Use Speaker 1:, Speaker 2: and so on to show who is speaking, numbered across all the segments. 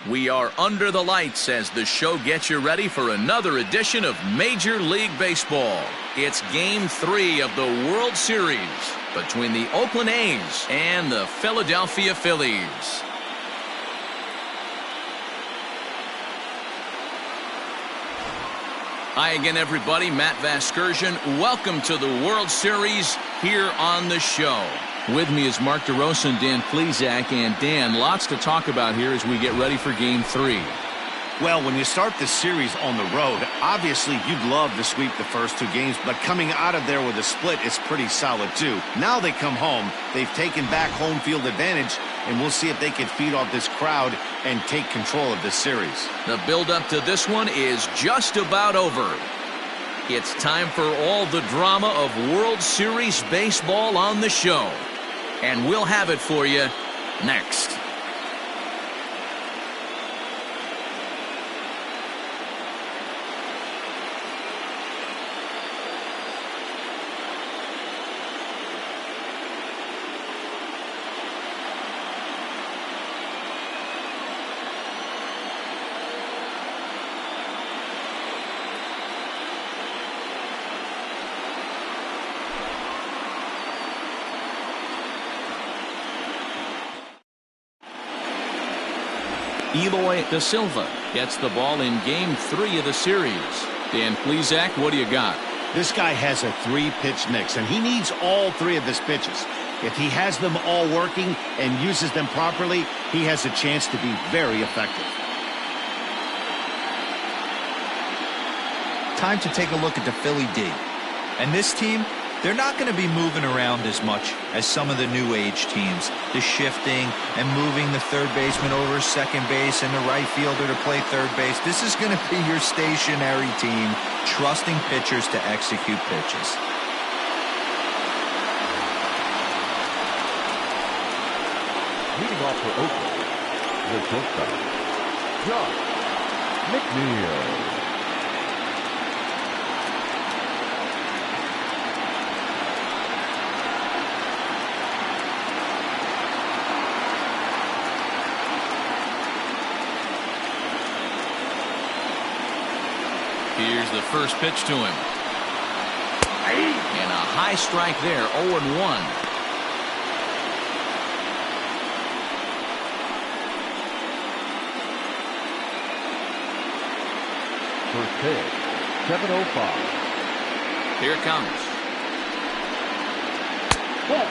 Speaker 1: We are under the lights as the show gets you ready for another edition of Major League Baseball. It's Game 3 of the World Series between the Oakland A's and the Philadelphia Phillies. Hi again, everybody. Matt Vasgersian. Welcome to the World Series here on the show. With me is Mark DeRosa and Dan Plesac. And Dan, lots to talk about here as we get ready for Game 3.
Speaker 2: Well, when you start this series on the road, obviously you'd love to sweep the first two games, but coming out of there with a split is pretty solid too. Now they come home, they've taken back home field advantage, and we'll see if they can feed off this crowd and take control of this series.
Speaker 1: The build-up to this one is just about over. It's time for all the drama of World Series baseball on the show. And we'll have it for you next. Eloy Da Silva gets the ball in Game 3 of the series. Dan Plesac, what do you got?
Speaker 2: This guy has a three-pitch mix, and he needs all three of his pitches. If he has them all working and uses them properly, he has a chance to be very effective.
Speaker 3: Time to take a look at the Philly D. And this team, they're not going to be moving around as much as some of the new age teams. The shifting and moving the third baseman over second base and the right fielder to play third base. This is going to be your stationary team, trusting pitchers to execute pitches.
Speaker 4: Leading off for Oakland, the shortstop, John McNeil.
Speaker 1: Here's the first pitch to him. And a high strike there, 0-1.
Speaker 4: First pitch, 7:05.
Speaker 1: Here it comes.
Speaker 4: Ball.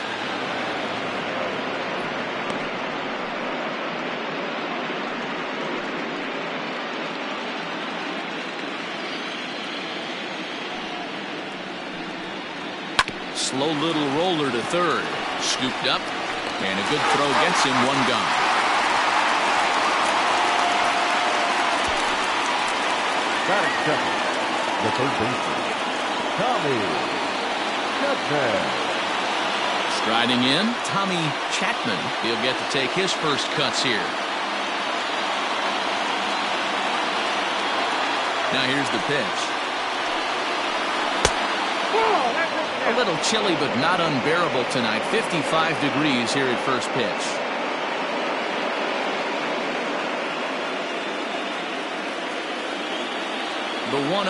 Speaker 1: Slow little roller to third. Scooped up. And a good throw gets him one gone.
Speaker 4: Batting second, the third baseman, Tommy Chapman.
Speaker 1: Striding in, Tommy Chapman. He'll get to take his first cuts here. Now here's the pitch. A little chilly, but not unbearable tonight. 55 degrees here at first pitch. The 1-0.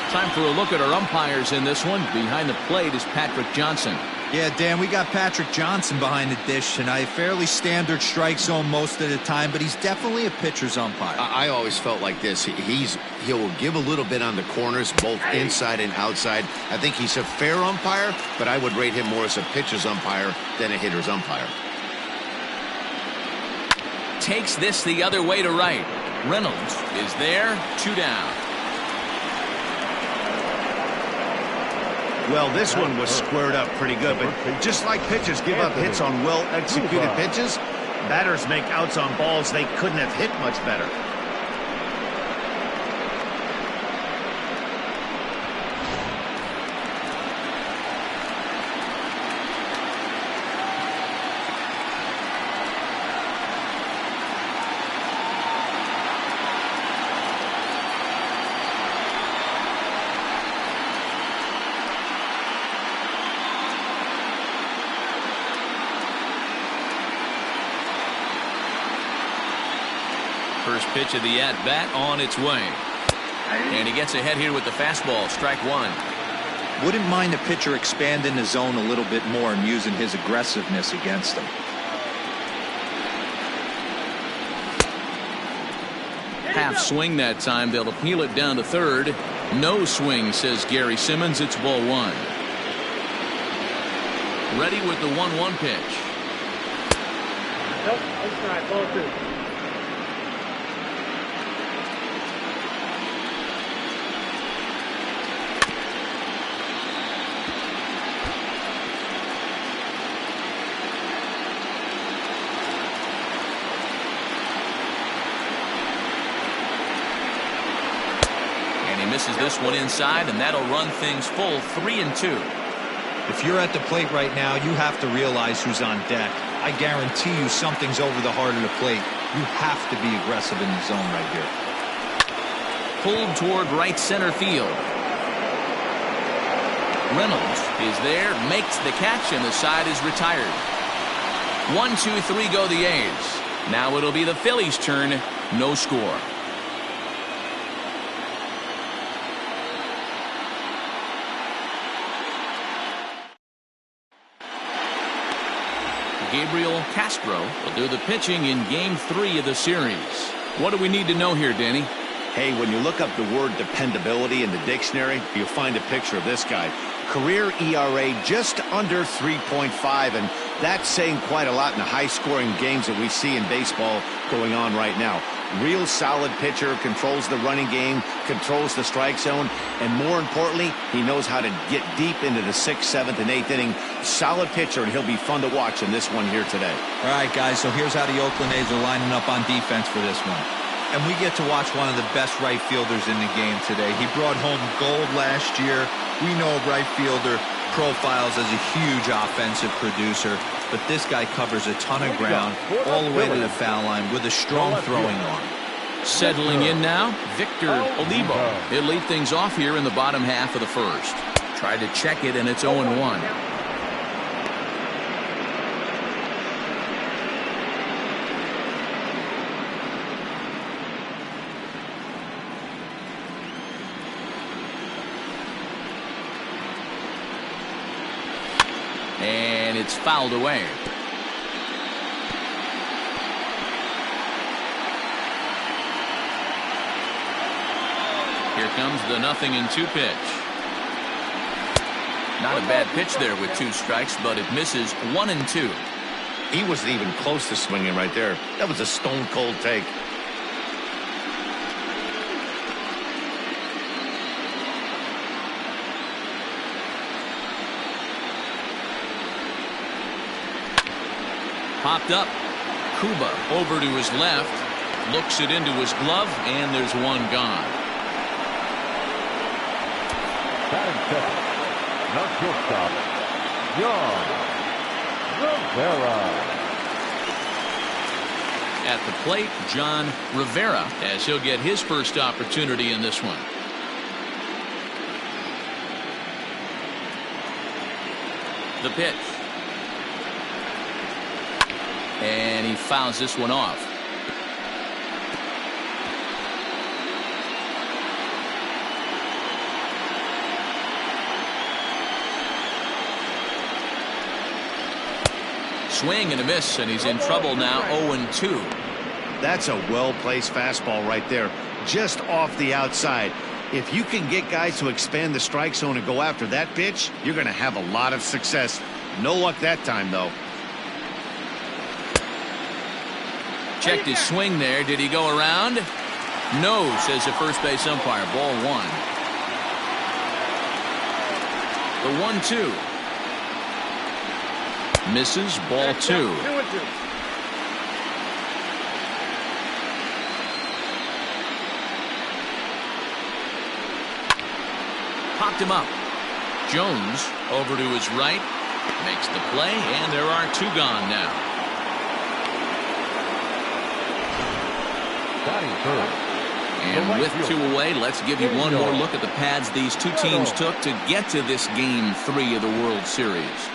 Speaker 1: Time for a look at our umpires in this one. Behind the plate is Patrick Johnson.
Speaker 3: Yeah, Dan, we got Patrick Johnson behind the dish tonight. Fairly standard strike zone most of the time, but he's definitely a pitcher's umpire.
Speaker 2: I always felt like this. He'll give a little bit on the corners, both inside and outside. I think he's a fair umpire, but I would rate him more as a pitcher's umpire than a hitter's umpire.
Speaker 1: Takes this the other way to right. Reynolds is there, 2 down.
Speaker 2: Well, this one was squared up pretty good, but just like pitchers give up hits on well-executed pitches, batters make outs on balls they couldn't have hit much better.
Speaker 1: first pitch of the at-bat on its way. And he gets ahead here with the fastball, strike one.
Speaker 3: Wouldn't mind the pitcher expanding the zone a little bit more and using his aggressiveness against them.
Speaker 1: Half swing that time. They'll appeal it down to third. No swing, says Gary Simmons. It's ball one. Ready with the 1-1 pitch.
Speaker 5: Nope, outside, ball two.
Speaker 1: Misses this one inside, and that'll run things full 3-2.
Speaker 3: If you're at the plate right now, you have to realize who's on deck. I guarantee you something's over the heart of the plate. You have to be aggressive in the zone right here.
Speaker 1: Pulled toward right center field. Reynolds is there, makes the catch, and the side is retired. 1-2-3 go the A's. Now it'll be the Phillies' turn. No score. Gabriel Castro will do the pitching in Game 3 of the series. What do we need to know here, Danny?
Speaker 2: Hey, when you look up the word dependability in the dictionary, you'll find a picture of this guy. Career ERA just under 3.5, and that's saying quite a lot in the high-scoring games that we see in baseball going on right now. Real solid pitcher, controls the running game, controls the strike zone, and more importantly, he knows how to get deep into the 6th, 7th, and 8th inning. Solid pitcher, and he'll be fun to watch in this one here today.
Speaker 3: All right, guys, so here's how the Oakland A's are lining up on defense for this one. And we get to watch one of the best right fielders in the game today. He brought home gold last year. We know right fielder profiles as a huge offensive producer, but this guy covers a ton of ground all the way to the foul line with a strong throwing arm.
Speaker 1: Settling in now, Victor Oladipo. He'll lead things off here in the bottom half of the first. Tried to check it, and it's 0-1. And it's fouled away. Here comes the 0-2 pitch. Not a bad pitch there with 2 strikes, but it misses 1-2.
Speaker 2: He wasn't even close to swinging right there. That was a stone-cold take.
Speaker 1: Popped up. Kuba over to his left. Looks it into his glove, and there's one gone.
Speaker 4: Batting second, the shortstop, John Rivera.
Speaker 1: At the plate, John Rivera, as he'll get his first opportunity in this one. The pitch. And he fouls this one off. Swing and a miss, and he's in trouble now. 0-2.
Speaker 2: That's a well-placed fastball right there, just off the outside. If you can get guys to expand the strike zone and go after that pitch, you're going to have a lot of success. No luck that time, though.
Speaker 1: Checked his swing there. Did he go around? No, says the first base umpire. Ball 1. The 1-2. Misses. Ball 2.
Speaker 5: 2-2.
Speaker 1: Popped him up. Jones over to his right. Makes the play, and there are 2 gone now.
Speaker 4: Batting third.
Speaker 1: And with 2 away, let's give you one more look at the pads these 2 teams took to get to this Game 3 of the World Series.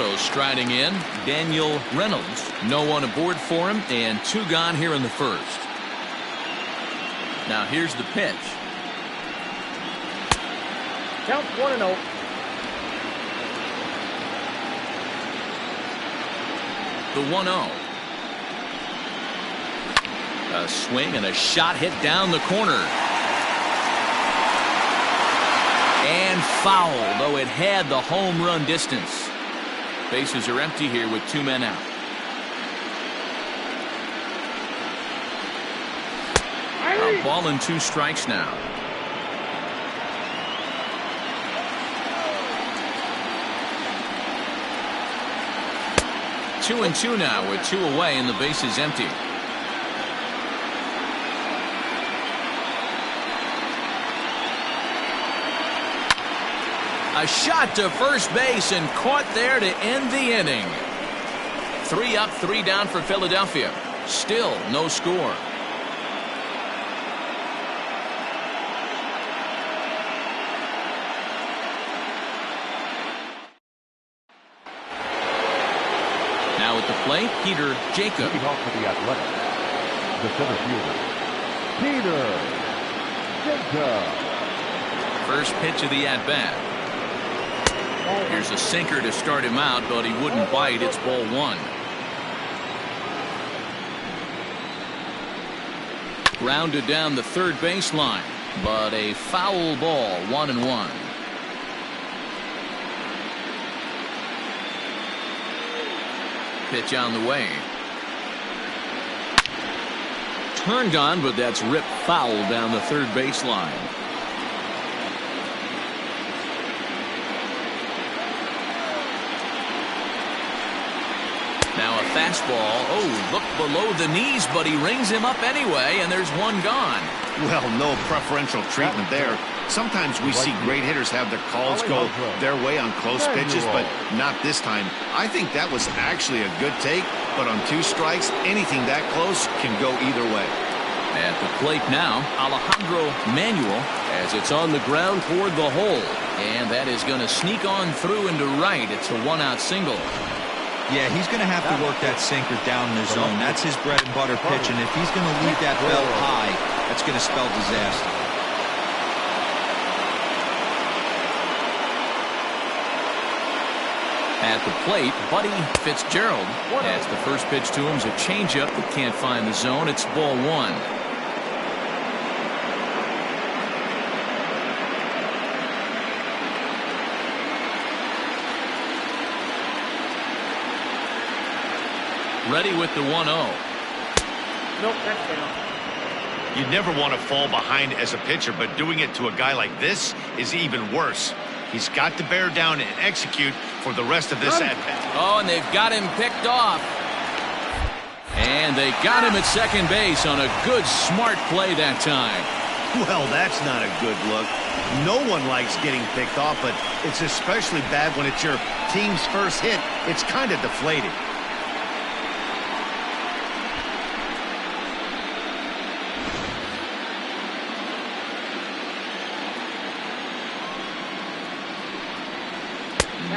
Speaker 1: Also striding in, Daniel Reynolds. No one aboard for him, and 2 gone here in the first. Now here's the pitch.
Speaker 5: Count 1-0.
Speaker 1: The 1-0. A swing and a shot hit down the corner. And foul, though it had the home run distance. Bases are empty here with 2 men out. A ball and 2 strikes now. Two and 2 now with 2 away and the bases empty. A shot to first base and caught there to end the inning. 3 up, 3 down for Philadelphia. Still no score. Now at the plate, Peter Jacob.
Speaker 4: Leading off for the Athletics, the center fielder, Peter Jacob.
Speaker 1: First pitch of the at-bat. Here's a sinker to start him out, but he wouldn't bite. It's ball 1. Grounded down the third baseline, but a foul ball, 1-1. Pitch on the way. Turned on, but that's ripped foul down the third baseline. Now a fastball. Oh, look below the knees, but he rings him up anyway, and there's 1 gone.
Speaker 2: Well, no preferential treatment there. Sometimes we see great hitters have their calls go their way on close pitches, but not this time. I think that was actually a good take, but on 2 strikes, anything that close can go either way.
Speaker 1: At the plate now, Alejandro Manuel, as it's on the ground toward the hole. And that is going to sneak on through into right. It's a 1-out single.
Speaker 3: Yeah, he's going to have to work that sinker down in the zone. That's his bread and butter pitch, and if he's going to leave that belt high, that's going to spell disaster.
Speaker 1: At the plate, Buddy Fitzgerald. As the first pitch to him is a changeup that can't find the zone. It's ball 1. Ready with the 1-0.
Speaker 5: Nope, that's down.
Speaker 2: You never want to fall behind as a pitcher, but doing it to a guy like this is even worse. He's got to bear down and execute for the rest of this at-bat.
Speaker 1: Oh, and they've got him picked off. And they got him at second base on a good, smart play that time.
Speaker 2: Well, that's not a good look. No one likes getting picked off, but it's especially bad when it's your team's first hit. It's kind of deflating.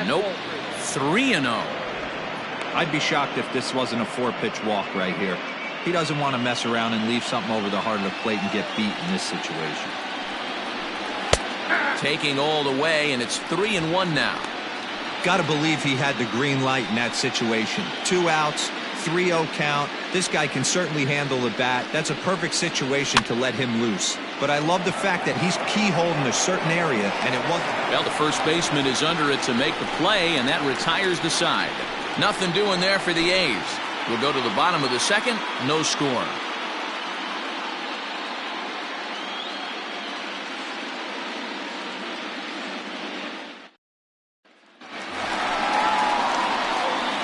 Speaker 1: Nope. 3-0.
Speaker 3: I'd be shocked if this wasn't a 4-pitch walk right here. He doesn't want to mess around and leave something over the heart of the plate and get beat in this situation.
Speaker 1: Taking all the way, and it's 3-1 now.
Speaker 3: Got to believe he had the green light in that situation. 2 outs, 3-0 count. This guy can certainly handle the bat. That's a perfect situation to let him loose. But I love the fact that he's keyholing a certain area, and it wasn't.
Speaker 1: Well, the first baseman is under it to make the play, and that retires the side. Nothing doing there for the A's. We'll go to the bottom of the second. No score.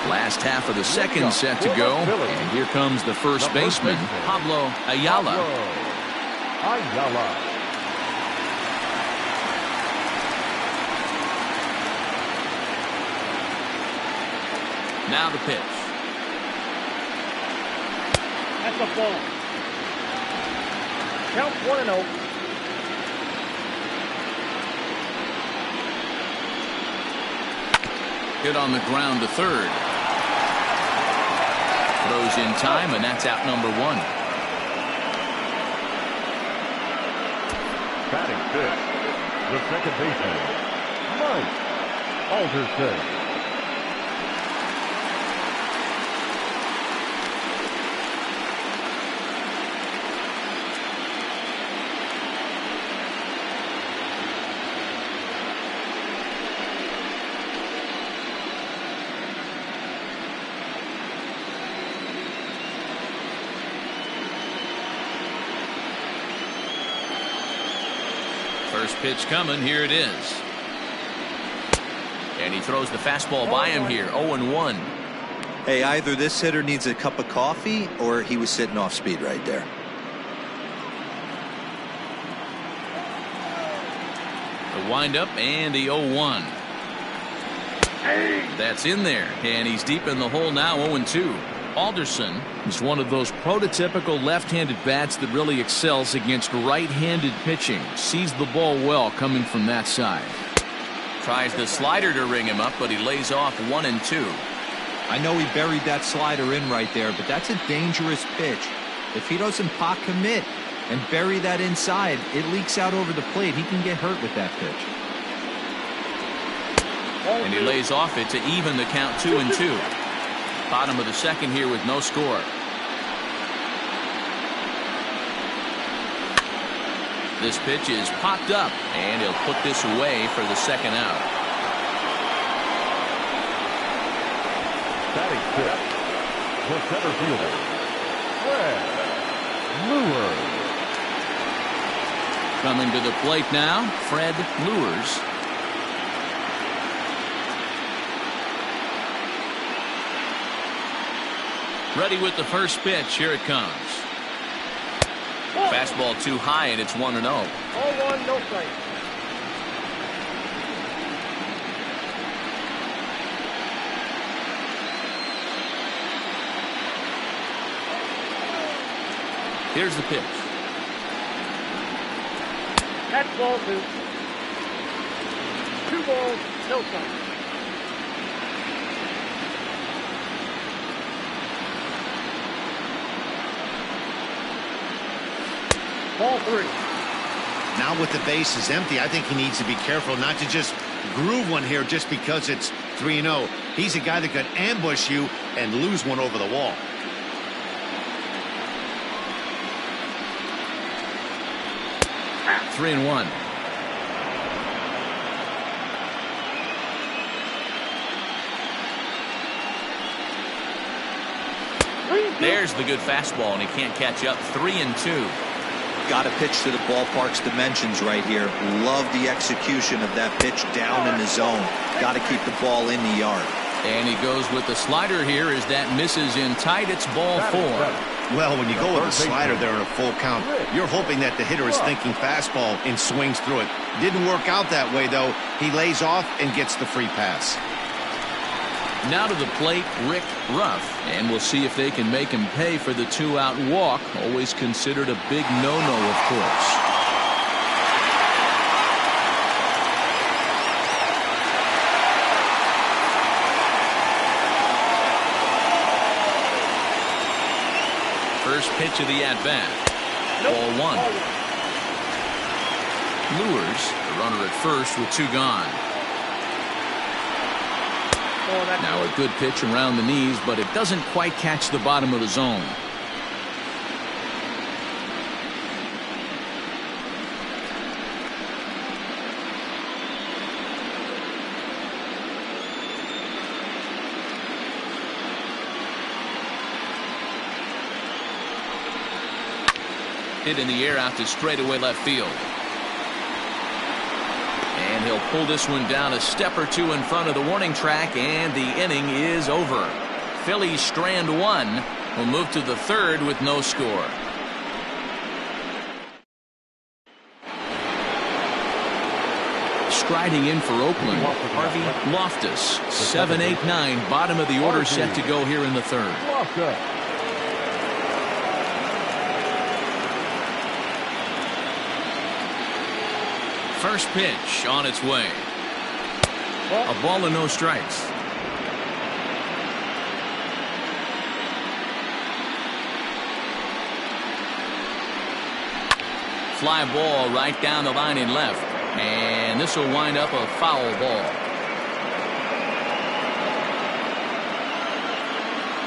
Speaker 1: Last half of the second set to go, and here comes the first baseman, Pablo Ayala. Now the pitch.
Speaker 5: That's a ball. Count 1-0.
Speaker 1: Hit on the ground to third. Throws in time, and that's out number one.
Speaker 4: Batting fifth, the second baseman, Mike Alderson.
Speaker 1: First pitch coming. Here it is. And he throws the fastball by him here. 0-1.
Speaker 3: Hey, either this hitter needs a cup of coffee or he was sitting off speed right there.
Speaker 1: The windup and the 0-1. That's in there. And he's deep in the hole now. 0-2. Alderson is one of those prototypical left-handed bats that really excels against right-handed pitching. Sees the ball well coming from that side. Tries the slider to ring him up, but he lays off 1 and 2.
Speaker 3: I know he buried that slider in right there, but that's a dangerous pitch. If he doesn't pot commit and bury that inside, it leaks out over the plate. He can get hurt with that pitch.
Speaker 1: And he lays off it to even the count 2-2. Bottom of the second here with no score. This pitch is popped up, and he'll put this away for the second out.
Speaker 4: Batting fifth, the center fielder, Fred Lewis.
Speaker 1: Coming to the plate now, Fred Lewis. Ready with the first pitch. Here it comes. Fastball too high, and it's 1-0.
Speaker 5: 0-1, no strike.
Speaker 1: Here's the pitch.
Speaker 5: That's ball 2. 2 balls, no strike. Ball 3.
Speaker 2: Now with the bases empty, I think he needs to be careful not to just groove one here just because it's 3-0. He's a guy that could ambush you and lose one over the wall.
Speaker 1: Three and 1. There's the good fastball, and he can't catch up. 3-2.
Speaker 3: Got to pitch to the ballpark's dimensions right here. Love the execution of that pitch down in the zone. Got to keep the ball in the yard.
Speaker 1: And he goes with the slider here as that misses in tight. It's ball 4.
Speaker 2: Well, when you go with a slider there in a full count, you're hoping that the hitter is thinking fastball and swings through it. Didn't work out that way, though. He lays off and gets the free pass.
Speaker 1: Now to the plate, Rick Ruff, and we'll see if they can make him pay for the 2-out walk. Always considered a big no-no, of course. First pitch of the at-bat. Ball 1. Lures the runner at first with 2 gone. Now a good pitch around the knees, but it doesn't quite catch the bottom of the zone. Hit in the air out to straightaway left field. And he'll pull this one down a step or 2 in front of the warning track, and the inning is over. Phillies strand 1. Will move to the 3rd with no score. Striding in for Oakland, Harvey Loftus. 7, 8, 9. Bottom of the order set to go here in the 3rd. First pitch on its way. A ball and no strikes. fly ball right down the line in left. And this will wind up a foul ball.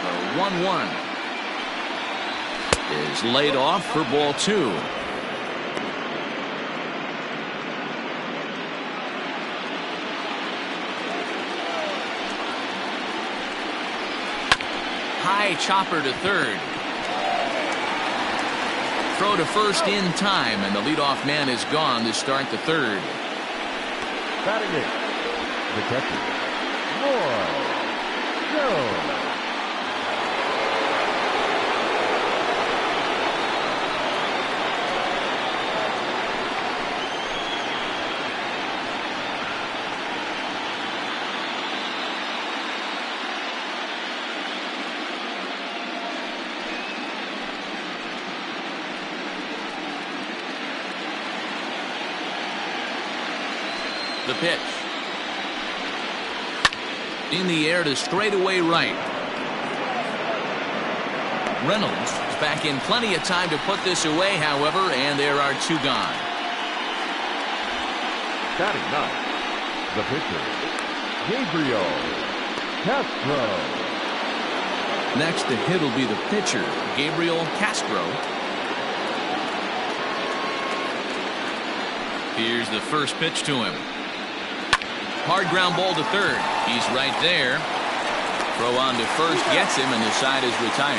Speaker 1: The 1-1 is laid off for ball 2. High chopper to third. Throw to first in time, and the leadoff man is gone to start the third.
Speaker 4: Batting it, the catcher, Jones.
Speaker 1: The pitch. In the air to straightaway right. Reynolds is back in plenty of time to put this away, however, and there are 2 gone.
Speaker 4: Batting ninth, the pitcher, Gabriel Castro.
Speaker 1: Next to hit will be the pitcher, Gabriel Castro. Here's the first pitch to him. Hard ground ball to third. He's right there. Throw on to first gets him, and the side is retired.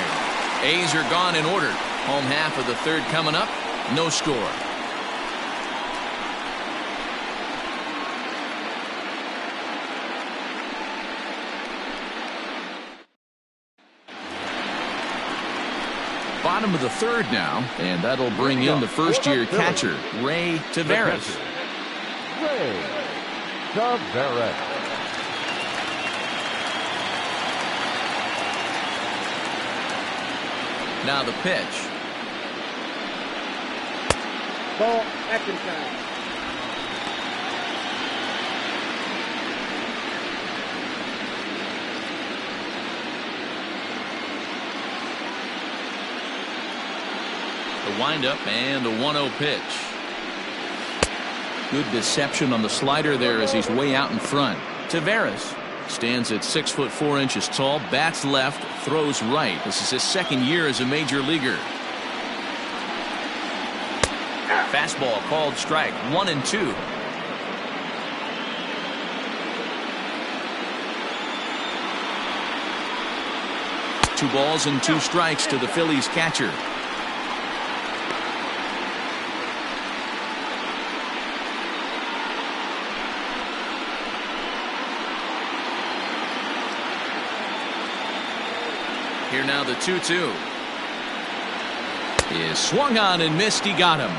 Speaker 1: A's are gone in order. Home half of the third coming up. No score. Bottom of the third now, and that'll bring in the first-year catcher, Ray Taveras.
Speaker 4: Ray Taveras.
Speaker 1: Now the pitch.
Speaker 5: Ball, action time.
Speaker 1: The windup and the 1-0 pitch. Good deception on the slider there as he's way out in front. Taveras stands at 6'4" tall, bats left, throws right. This is his second year as a major leaguer. Fastball called strike, 1-2. Two balls and 2 strikes to the Phillies catcher. Here now the 2-2 is swung on and missed. He got him.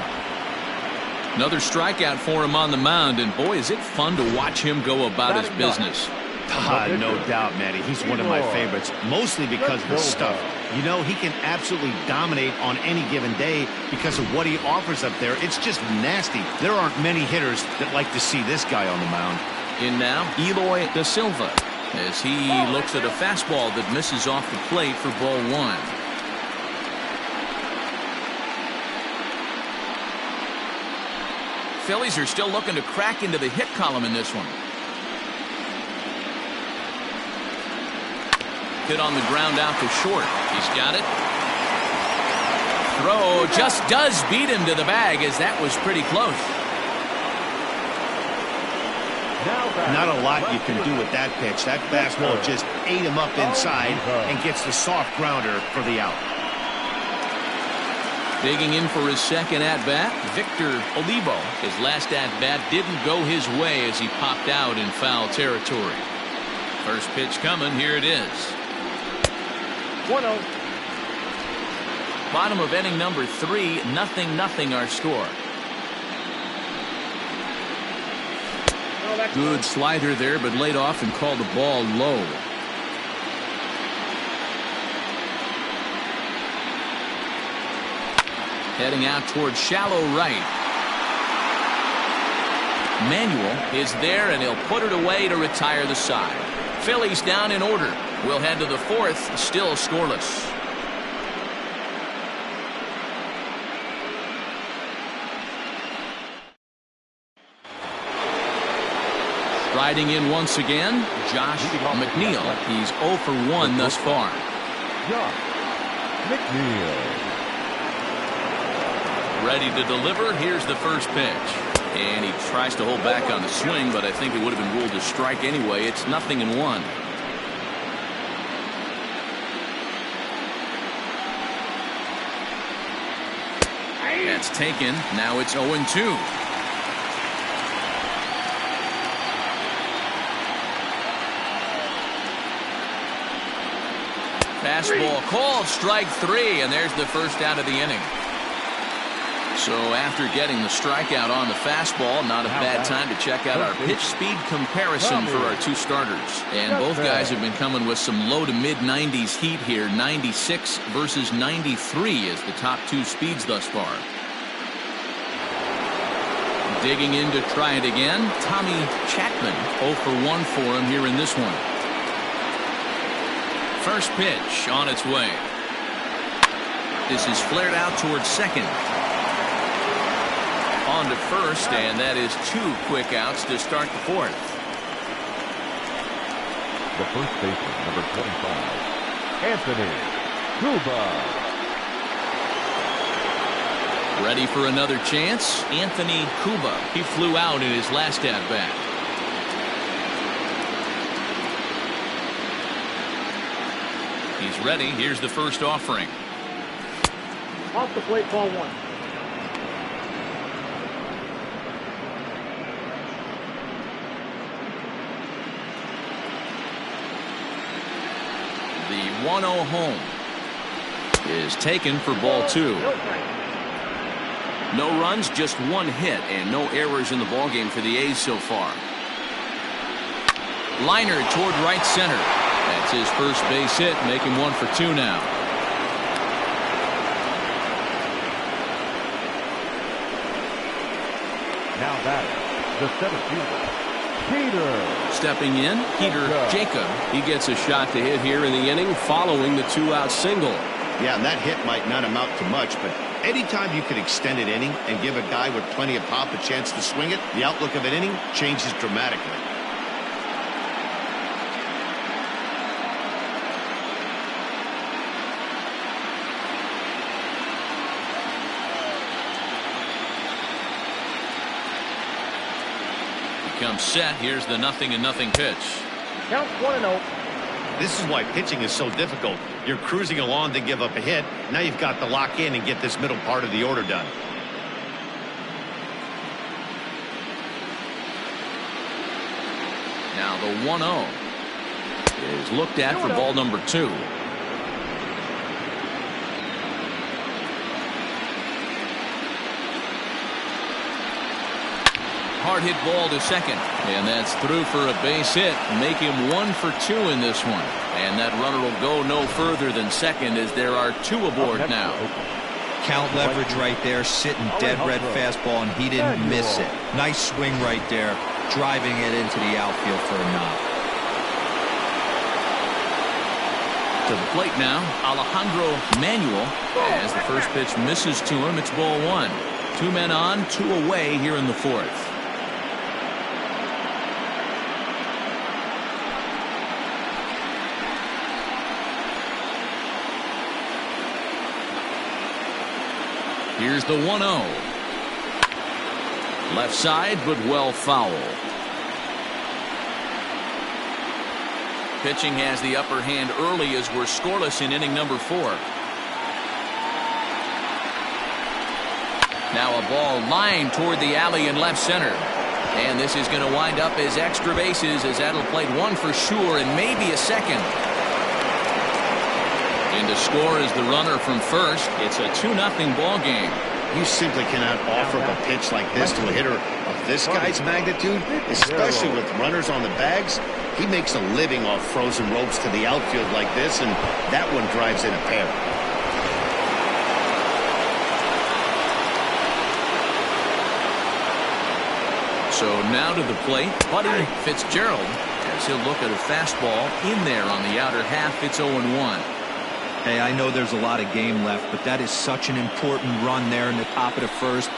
Speaker 1: Another strikeout for him on the mound, and boy, is it fun to watch him go about his business.
Speaker 2: No doubt, Matty. He's one of my favorites, mostly because of his stuff. You know, he can absolutely dominate on any given day because of what he offers up there. It's just nasty. There aren't many hitters that like to see this guy on the mound.
Speaker 1: In now, Eloy Da Silva, as he looks at a fastball that misses off the plate for ball 1. Phillies are still looking to crack into the hit column in this one. Hit on the ground out to short. He's got it. Throw just does beat him to the bag, as that was pretty close.
Speaker 2: Not a lot you can do with that pitch. That fastball just ate him up inside and gets the soft grounder for the out.
Speaker 1: Digging in for his second at-bat, Victor Olivo. His last at-bat didn't go his way as he popped out in foul territory. First pitch coming. Here it is.
Speaker 5: 1-0.
Speaker 1: Bottom of inning number 3, 0-0 our score. Good slider there, but laid off and called the ball low. Heading out towards shallow right. Manuel is there, and he'll put it away to retire the side. Phillies down in order. We'll head to the 4th, still scoreless. Riding in once again, Josh McNeil. He's 0 for 1 thus far.
Speaker 4: Josh McNeil.
Speaker 1: Ready to deliver. Here's the first pitch. And he tries to hold back on the swing, but I think it would have been ruled a strike anyway. It's 0-1. That's taken. Now it's 0-2. Fastball called, strike 3, and there's the first out of the inning. So after getting the strikeout on the fastball, not a bad time to check out our pitch speed comparison for our two starters. And both guys have been coming with some low to mid 90s heat here. 96 versus 93 is the top two speeds thus far. Digging in to try it again, Tommy Chapman. 0 for 1 for him here in this one. First pitch on its way. This is flared out towards second. On to first, and that is 2 quick outs to start the fourth.
Speaker 4: The first baseman, number 25, Anthony Cuba.
Speaker 1: Ready for another chance, Anthony Cuba. He flew out in his last at-bat. He's ready. Here's the first offering.
Speaker 5: Off the plate, ball 1.
Speaker 1: The 1-0 home is taken for ball 2. No runs, just 1 hit, and no errors in the ballgame for the A's so far. Liner toward right center. That's his first base hit, making 1 for 2 now.
Speaker 4: Now batter, the center fielder, Peter.
Speaker 1: Stepping in, Peter Jacob. He gets a shot to hit here in the inning following the 2-out single.
Speaker 2: Yeah, and that hit might not amount to much, but anytime you can extend an inning and give a guy with plenty of pop a chance to swing it, the outlook of an inning changes dramatically.
Speaker 1: Comes set. Here's the 0-0 pitch.
Speaker 5: Count 1-0.
Speaker 2: This is why pitching is so difficult. You're cruising along to give up a hit. Now you've got to lock in and get this middle part of the order done.
Speaker 1: Now the 1-0 is looked at for ball number 2. Hard hit ball to second, and that's through for a base hit. Make him 1 for 2 in this one, and that runner will go no further than second as there are 2 aboard now.
Speaker 3: Count leverage right there, sitting dead red fastball, and he didn't miss it. Nice swing right there, driving it into the outfield for a knock.
Speaker 1: To the plate now, Alejandro Manuel, as the first pitch misses to him. It's ball 1. 2 men on, 2 away here in the fourth. Here's the 1-0. Left side, but well foul. Pitching has the upper hand early as we're scoreless in inning number 4. Now a ball lined toward the alley in left center. And this is going to wind up as extra bases as that'll play 1 for sure and maybe a second. And to score is the runner from first. It's a 2-0 ball game.
Speaker 2: You simply cannot offer up a pitch like this to a hitter of this guy's magnitude, especially with runners on the bags. He makes a living off frozen ropes to the outfield like this, and that one drives in a pair.
Speaker 1: So now to the plate, Buddy Fitzgerald, as he'll look at a fastball in there on the outer half. It's 0-1.
Speaker 3: Hey, I know there's a lot of game left, but that is such an important run there in the top of the first.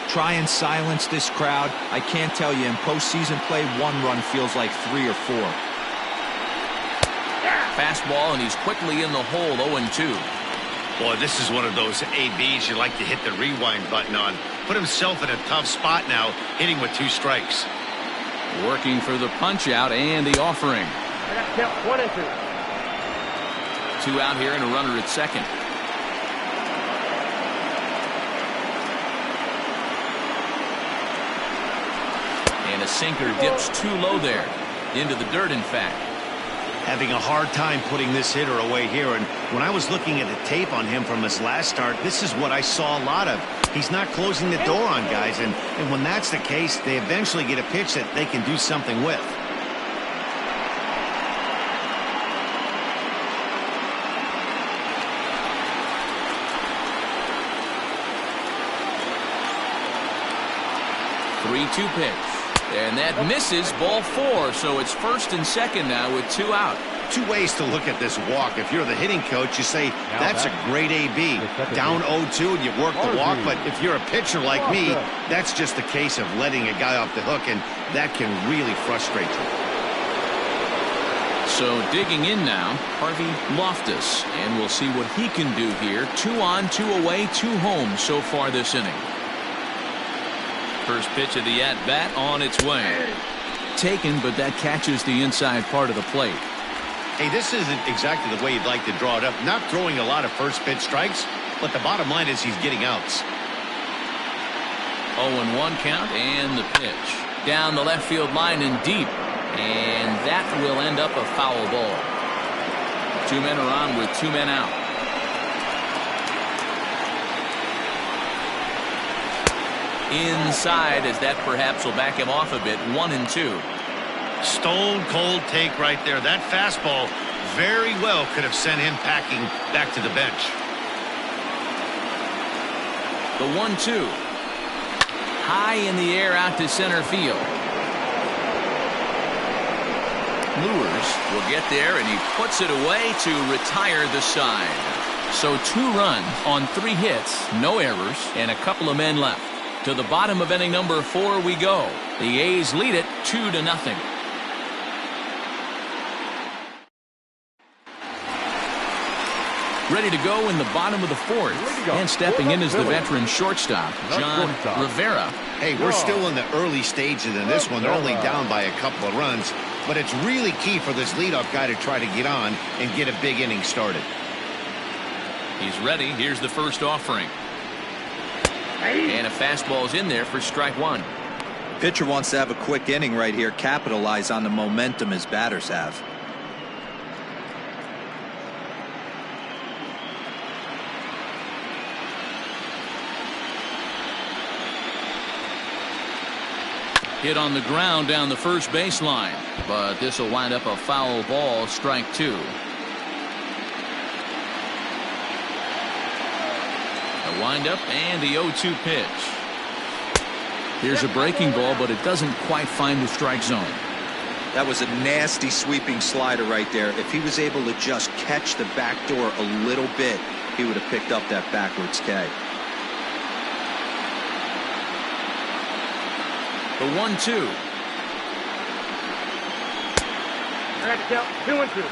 Speaker 3: Try and silence this crowd. I can't tell you, in postseason play, one run feels like 3 or 4.
Speaker 1: Fastball, and he's quickly in the hole, 0-2.
Speaker 2: Boy, this is one of those ABs you like to hit the rewind button on. Put himself in a tough spot now, hitting with 2 strikes.
Speaker 1: Working for the punch out and the offering.
Speaker 5: I got count 1-2.
Speaker 1: 2 out here and a runner at second. And a sinker dips too low there. Into the dirt, in fact.
Speaker 2: Having a hard time putting this hitter away here, and when I was looking at the tape on him from his last start, this is what I saw a lot of. He's not closing the door on guys, and when that's the case, they eventually get a pitch that they can do something with.
Speaker 1: Three-two pitch. And that misses, ball 4, so it's first and second now with 2 out.
Speaker 2: 2 ways to look at this walk. If you're the hitting coach, you say, that's a great AB. Down 0-2 and you work the walk, but if you're a pitcher like me, that's just a case of letting a guy off the hook, and that can really frustrate you.
Speaker 1: So digging in now, Harvey Loftus, and we'll see what he can do here. 2 on, 2 away, 2 home so far this inning. First pitch of the at-bat on its way. Taken, but that catches the inside part of the plate.
Speaker 2: Hey, this isn't exactly the way you'd like to draw it up. Not throwing a lot of first pitch strikes, but the bottom line is he's getting outs.
Speaker 1: 0-1 count, and the pitch. Down the left field line and deep. And that will end up a foul ball. 2 men are on with 2 men out. Inside, as that perhaps will back him off a bit. 1-2.
Speaker 2: Stone cold take right there. That fastball very well could have sent him packing back to the bench.
Speaker 1: The 1-2. High in the air out to center field. Lewis will get there, and he puts it away to retire the side. So 2 runs on 3 hits, no errors, and a couple of men left. To the bottom of inning number 4 we go. The A's lead it 2-0. Ready to go in the bottom of the 4th. And stepping in is the veteran shortstop, John Rivera.
Speaker 2: Hey, we're still in the early stages in this one. They're only down by a couple of runs. But it's really key for this leadoff guy to try to get on and get a big inning started.
Speaker 1: He's ready. Here's the first offering. And a fastball's in there for strike 1.
Speaker 3: Pitcher wants to have a quick inning right here, capitalize on the momentum his batters have.
Speaker 1: Hit on the ground down the first baseline, but this will wind up a foul ball, strike 2. A windup and the 0-2 pitch. Here's a breaking ball, but it doesn't quite find the strike zone.
Speaker 3: That was a nasty sweeping slider right there. If he was able to just catch the back door a little bit, he would have picked up that backwards K.
Speaker 1: The 1-2.
Speaker 5: I got to count 2-2.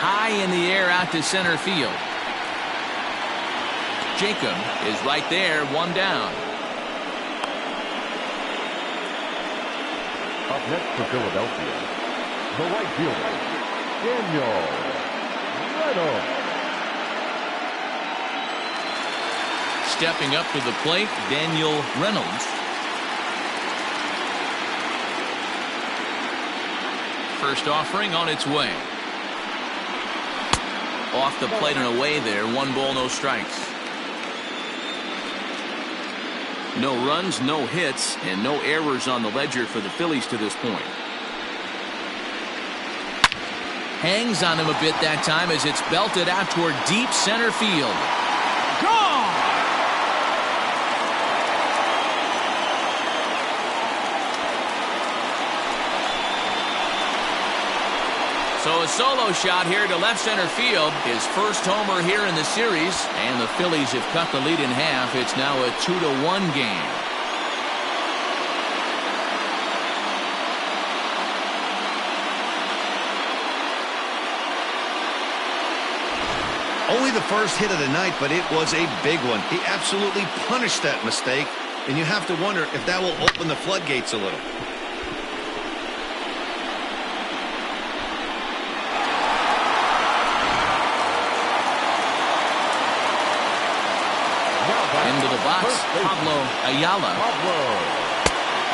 Speaker 1: High in the air out to center field. Jacob is right there, 1 down.
Speaker 4: Up next for Philadelphia, the right fielder, Daniel Reynolds.
Speaker 1: Stepping up to the plate, Daniel Reynolds. First offering on its way. Off the plate and away there. 1 ball, no strikes. No runs, no hits, and no errors on the ledger for the Phillies to this point. Hangs on him a bit that time as it's belted out toward deep center field. Gone! So a solo shot here to left center field. His first homer here in the series. And the Phillies have cut the lead in half. It's now a 2-1 game.
Speaker 2: Only the first hit of the night, but it was a big one. He absolutely punished that mistake. And you have to wonder if that will open the floodgates a little.
Speaker 1: Into the box, Pablo Ayala.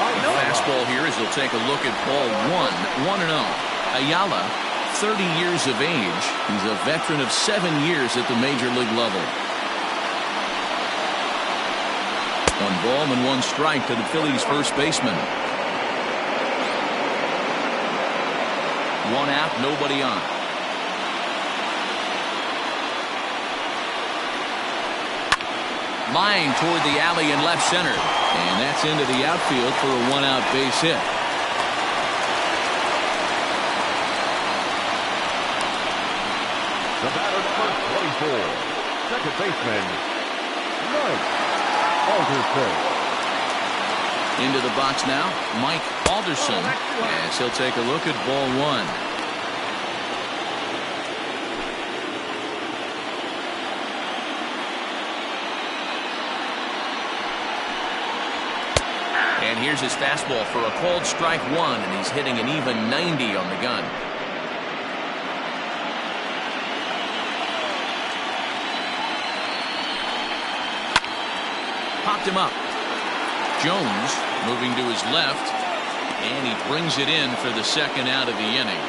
Speaker 1: The fastball here as he'll take a look at ball 1-0. Ayala, 30 years of age. He's a veteran of 7 years at the major league level. 1 ball and 1 strike to the Phillies first baseman. 1 out, nobody on. Line toward the alley in left center. And that's into the outfield for a 1-out base hit.
Speaker 4: The batter number 24, second baseman, Mike Alderson.
Speaker 1: Into the box now, Mike Alderson, as he'll take a look at ball 1. And here's his fastball for a called strike 1, and he's hitting an even 90 on the gun. Popped him up. Jones moving to his left, and he brings it in for the second out of the inning.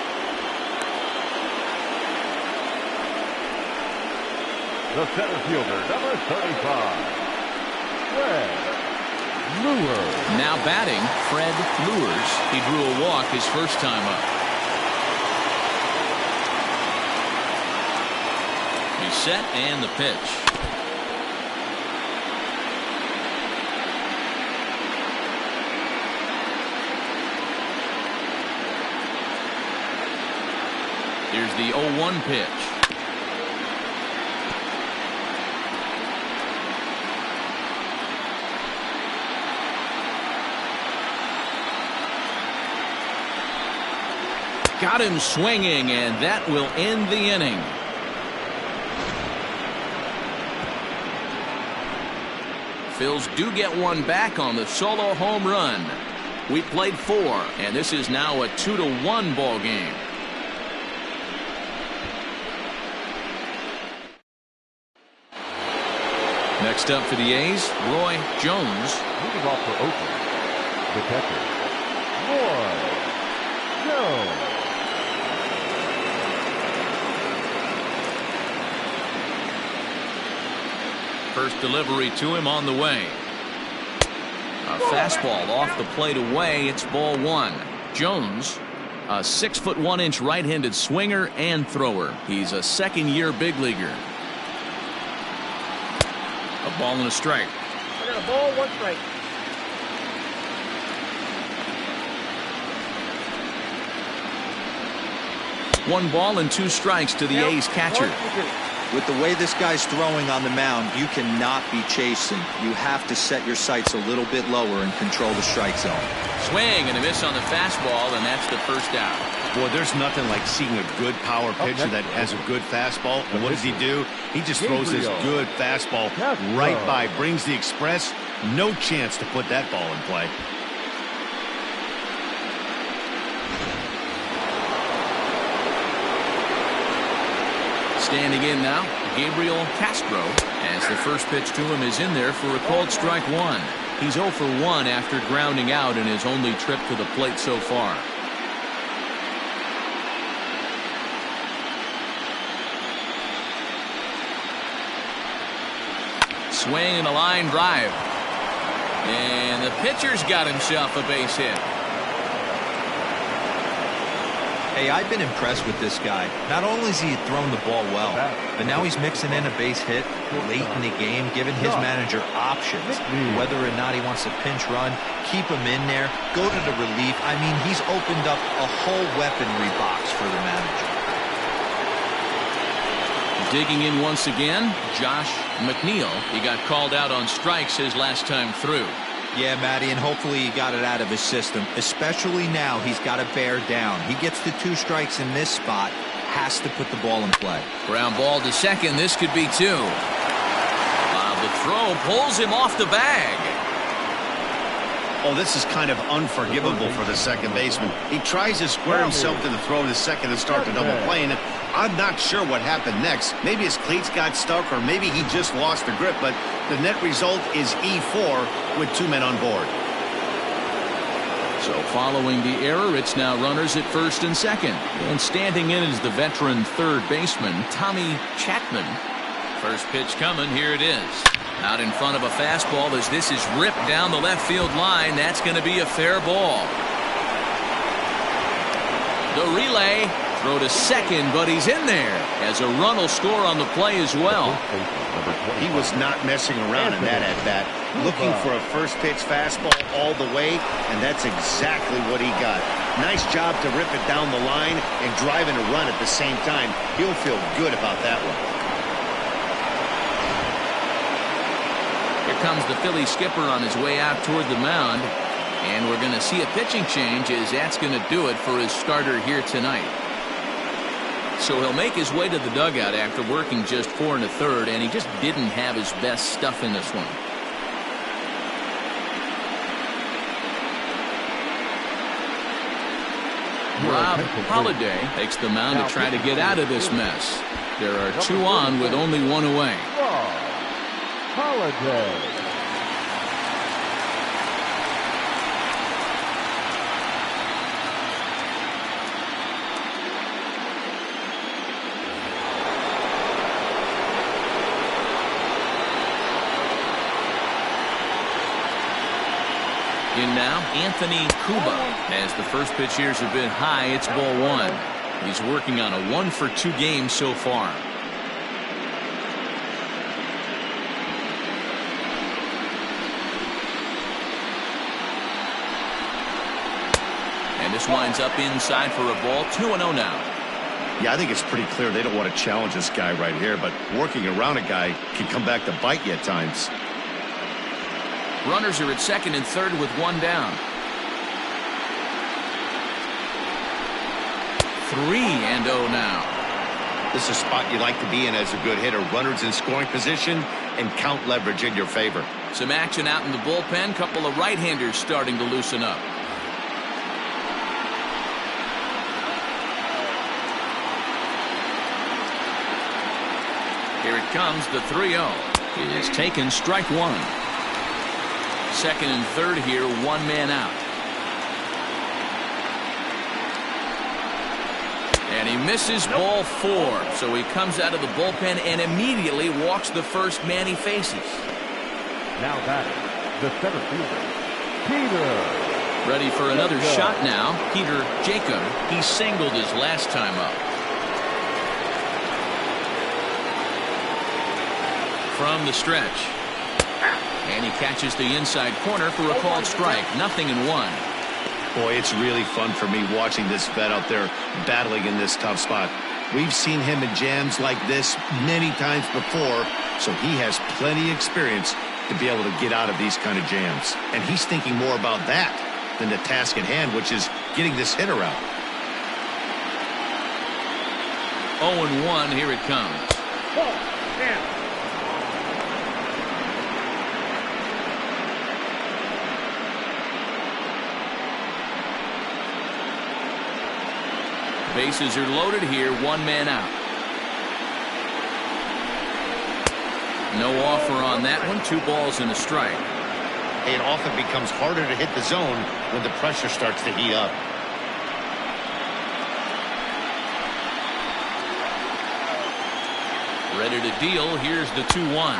Speaker 4: The center fielder, number 35, Fred Lewers.
Speaker 1: Now batting, Fred Lewers. He drew a walk his first time up. He's set and the pitch. Here's the 0-1 pitch. Got him swinging, and that will end the inning. Phils do get 1 back on the solo home run. We played 4, and this is now a 2-1 ball game. Next up for the A's, Roy Jones.
Speaker 4: Moving off for Oakland, the catcher, Roy Jones.
Speaker 1: First delivery to him on the way. A fastball off the plate away. It's ball 1. Jones, a 6'1" right-handed swinger and thrower. He's a second-year big leaguer. A ball and a strike.
Speaker 5: I got a ball, 1 strike.
Speaker 1: One ball and 2 strikes to the A's catcher.
Speaker 3: With the way this guy's throwing on the mound, you cannot be chasing. You have to set your sights a little bit lower and control the strike zone.
Speaker 1: Swing and a miss on the fastball, and that's the first out.
Speaker 2: Boy, there's nothing like seeing a good power pitcher that has a good fastball. And what does he do? He just throws this good fastball right by, brings the express. No chance to put that ball in play.
Speaker 1: Standing in now, Gabriel Castro, as the first pitch to him is in there for a called strike 1. He's 0 for 1 after grounding out in his only trip to the plate so far. Swing and a line drive. And the pitcher's got himself a base hit.
Speaker 3: Hey, I've been impressed with this guy. Not only has he thrown the ball well, but now he's mixing in a base hit late in the game, giving his manager options. Whether or not he wants to pinch run, keep him in there, go to the relief. I mean, he's opened up a whole weaponry box for the manager.
Speaker 1: Digging in once again, Josh McNeil. He got called out on strikes his last time through.
Speaker 3: Yeah, Matty, and hopefully he got it out of his system. Especially now, he's got to bear down. He gets the 2 strikes in this spot, has to put the ball in play.
Speaker 1: Ground ball to second. This could be 2. The throw pulls him off the bag.
Speaker 2: Oh, this is kind of unforgivable for the second baseman. He tries to square himself to the throw to second and start the double play, and I'm not sure what happened next. Maybe his cleats got stuck, or maybe he just lost the grip, but the net result is E4 with 2 men on board.
Speaker 1: So following the error, it's now runners at first and second. And standing in is the veteran third baseman, Tommy Chapman. First pitch coming. Here it is. Out in front of a fastball as this is ripped down the left field line. That's going to be a fair ball. The relay. Throw to second, but he's in there as a run will score on the play as well.
Speaker 2: He was not messing around in that at-bat. Looking for a first pitch fastball all the way, and that's exactly what he got. Nice job to rip it down the line and drive in a run at the same time. He'll feel good about that one.
Speaker 1: Here comes the Philly skipper on his way out toward the mound. And we're going to see a pitching change as that's going to do it for his starter here tonight. So he'll make his way to the dugout after working just 4 1/3, and he just didn't have his best stuff in this one. Rob Holiday takes the mound to try to get out of this mess. There are 2 on with only 1 away.
Speaker 4: Holiday.
Speaker 1: In now, Anthony Cuba. As the first pitch here's a bit high, it's ball 1. He's working on a 1-for-2 game so far. And this winds up inside for a ball. 2-0 now.
Speaker 2: Yeah, I think it's pretty clear they don't want to challenge this guy right here, but working around a guy can come back to bite you at times.
Speaker 1: Runners are at second and third with 1 down. 3-0 now.
Speaker 2: This is a spot you like to be in as a good hitter. Runners in scoring position and count leverage in your favor.
Speaker 1: Some action out in the bullpen. Couple of right-handers starting to loosen up. Here it comes, the 3-0. It is taken, strike 1. Second and third here, 1 man out. And he misses ball 4. So he comes out of the bullpen and immediately walks the first man he faces.
Speaker 4: Now batting, the center fielder, Peter.
Speaker 1: Ready for another shot now. Peter Jacob. He singled his last time up. From the stretch. And he catches the inside corner for a called strike. 0-1.
Speaker 2: Boy, it's really fun for me watching this vet out there battling in this tough spot. We've seen him in jams like this many times before, so he has plenty of experience to be able to get out of these kind of jams. And he's thinking more about that than the task at hand, which is getting this hitter out.
Speaker 1: 0-1, here it comes. Bases are loaded here, 1 man out. No offer on that one. 2 balls and a strike.
Speaker 2: It often becomes harder to hit the zone when the pressure starts to heat up.
Speaker 1: Ready to deal. Here's the 2-1.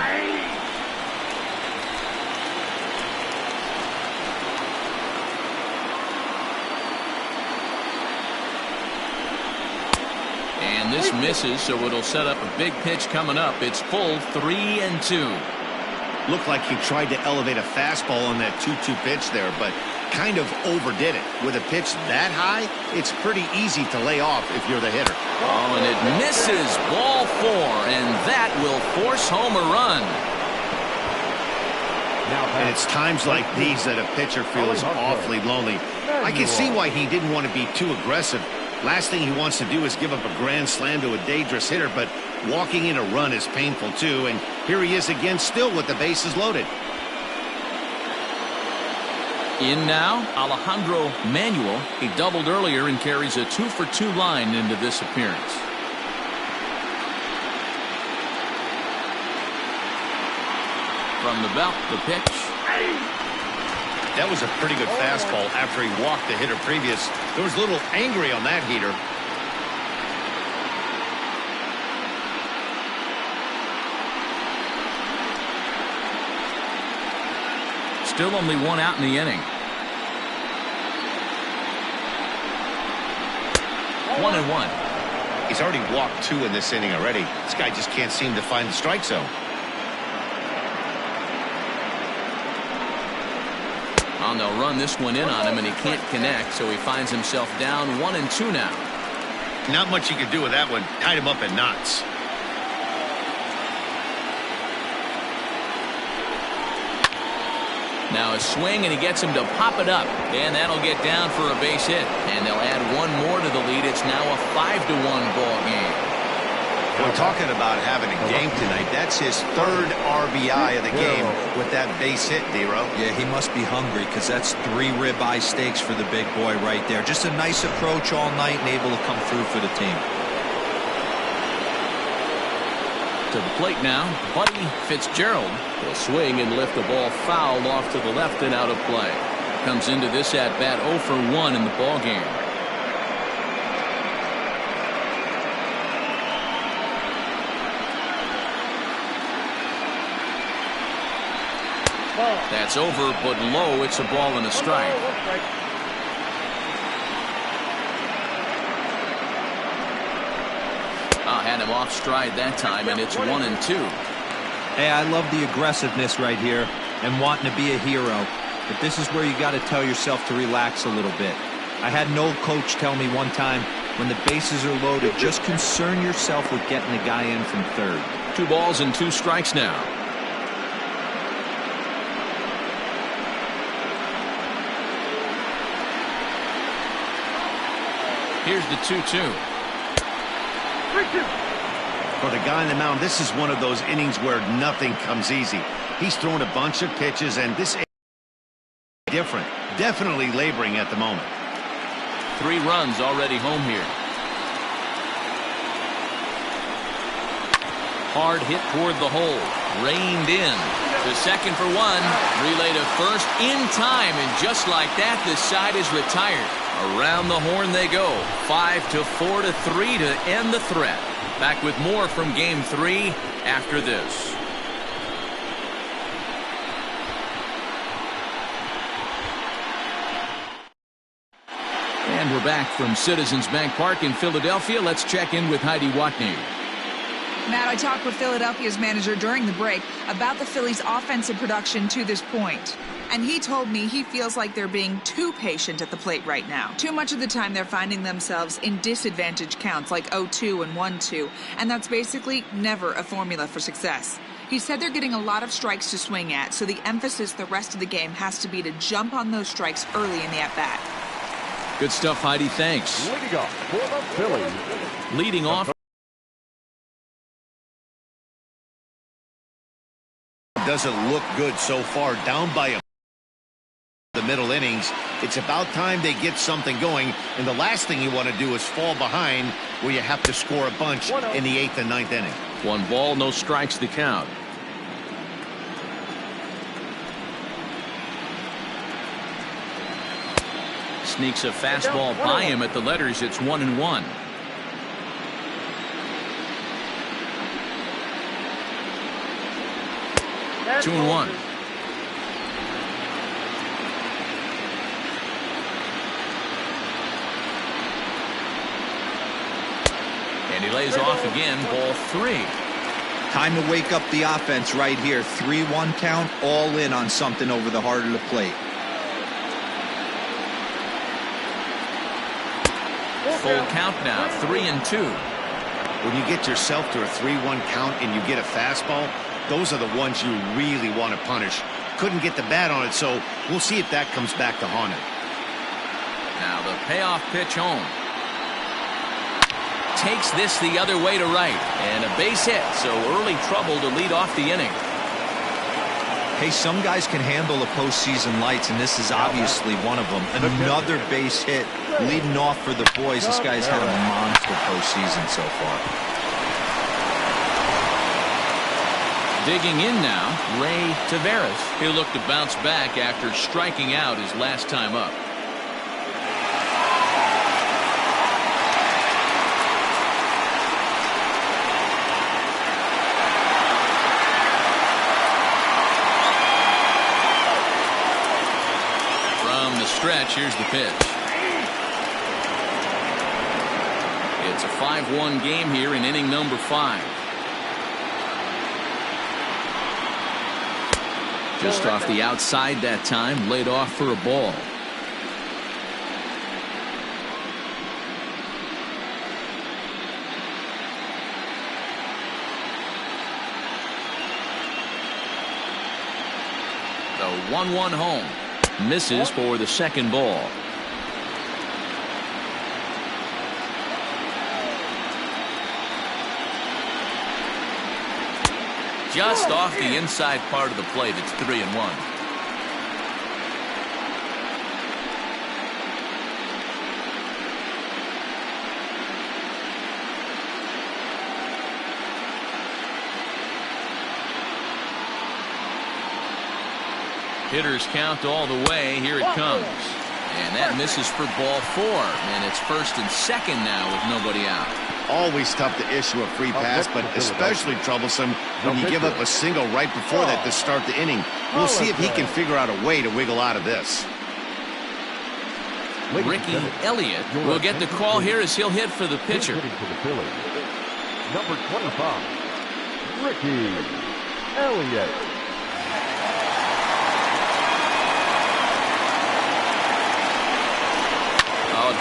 Speaker 1: And this misses, so it'll set up a big pitch coming up. It's full 3-2.
Speaker 2: Looked like he tried to elevate a fastball on that 2-2 pitch there, but kind of overdid it. With a pitch that high, it's pretty easy to lay off if you're the hitter.
Speaker 1: Oh, and it misses. Ball 4, and that will force home a run.
Speaker 2: And it's times like these that a pitcher feels awfully lonely. I can see why he didn't want to be too aggressive. Last thing he wants to do is give up a grand slam to a dangerous hitter, but walking in a run is painful too, and here he is again still with the bases loaded.
Speaker 1: In now, Alejandro Manuel. He doubled earlier and carries a 2-for-2 line into this appearance. From the belt, the pitch.
Speaker 2: That was a pretty good fastball after he walked the hitter previous. There was a little angry on that heater.
Speaker 1: Still only one out in the inning. 1-1.
Speaker 2: He's already walked 2 in this inning already. This guy just can't seem to find the strike zone.
Speaker 1: And they'll run this one in on him, and he can't connect, so he finds himself down 1-2 now.
Speaker 2: Not much you can do with that one. Tied him up in knots.
Speaker 1: Now a swing, and he gets him to pop it up, and that'll get down for a base hit. And they'll add one more to the lead. It's now a 5-1 ball game.
Speaker 2: We're talking about having a game tonight. That's his 3rd RBI of the game with that base hit, Dero.
Speaker 3: Yeah, he must be hungry because that's 3 ribeye steaks for the big boy right there. Just a nice approach all night and able to come through for the team.
Speaker 1: To the plate now, Buddy Fitzgerald will swing and lift the ball foul off to the left and out of play. Comes into this at bat 0 for 1 in the ball game. That's over, but low. It's a ball and a strike. Had him off stride that time, and it's 1-2.
Speaker 3: Hey, I love the aggressiveness right here and wanting to be a hero. But this is where you got to tell yourself to relax a little bit. I had an old coach tell me one time, when the bases are loaded, just concern yourself with getting the guy in from third.
Speaker 1: 2 balls and 2 strikes now. Here's the 2-2.
Speaker 2: For the guy on the mound, this is one of those innings where nothing comes easy. He's thrown a bunch of pitches, and this is different. Definitely laboring at the moment.
Speaker 1: 3 runs already home here. Hard hit toward the hole. Reined in. To second for 1. Relay to first in time, and just like that, the side is retired. Around the horn they go. 5-4-3 to end the threat. Back with more from Game 3 after this. And we're back from Citizens Bank Park in Philadelphia. Let's check in with Heidi Watney.
Speaker 6: Matt, I talked with Philadelphia's manager during the break about the Phillies' offensive production to this point. And he told me he feels like they're being too patient at the plate right now. Too much of the time they're finding themselves in disadvantage counts like 0-2 and 1-2. And that's basically never a formula for success. He said they're getting a lot of strikes to swing at, so the emphasis the rest of the game has to be to jump on those strikes early in the at-bat.
Speaker 1: Good stuff, Heidi. Thanks.
Speaker 4: Leading off for the Phillies.
Speaker 1: Leading off.
Speaker 2: Doesn't look good so far, down by the middle innings. It's about time they get something going, and the last thing you want to do is fall behind where you have to score a bunch in the 8th and 9th inning.
Speaker 1: 1 ball, no strikes to count. Sneaks a fastball by him at the letters. It's 1-1. Two and 1. And he lays off again, ball 3.
Speaker 3: Time to wake up the offense right here. 3-1 count, all in on something over the heart of the plate.
Speaker 1: Full count now, 3-2.
Speaker 2: When you get yourself to a 3-1 count and you get a fastball, those are the ones you really want to punish. Couldn't get the bat on it, so we'll see if that comes back to haunt him.
Speaker 1: Now the payoff pitch home. Takes this the other way to right. And a base hit, so early trouble to lead off the inning.
Speaker 3: Hey, some guys can handle the postseason lights, and this is obviously one of them. Another base hit leading off for the boys. This guy's had a monster postseason so far.
Speaker 1: Digging in now, Ray Taveras. He'll look to bounce back after striking out his last time up. Stretch. Here's the pitch. It's a 5-1 game here in inning number 5. Just off the outside that time, laid off for a ball. The 1-1 home. Misses for the second ball. Just off the inside part of the plate. It's 3-1. Hitters count all the way. Here it comes. And that misses for ball 4. And it's first and second now with nobody out.
Speaker 2: Always tough to issue a free pass, but especially troublesome when you give up a single right before that to start the inning. We'll see if he can figure out a way to wiggle out of this.
Speaker 1: Ricky Elliott will get the call here as he'll hit for the pitcher.
Speaker 4: Number 25, Ricky Elliott.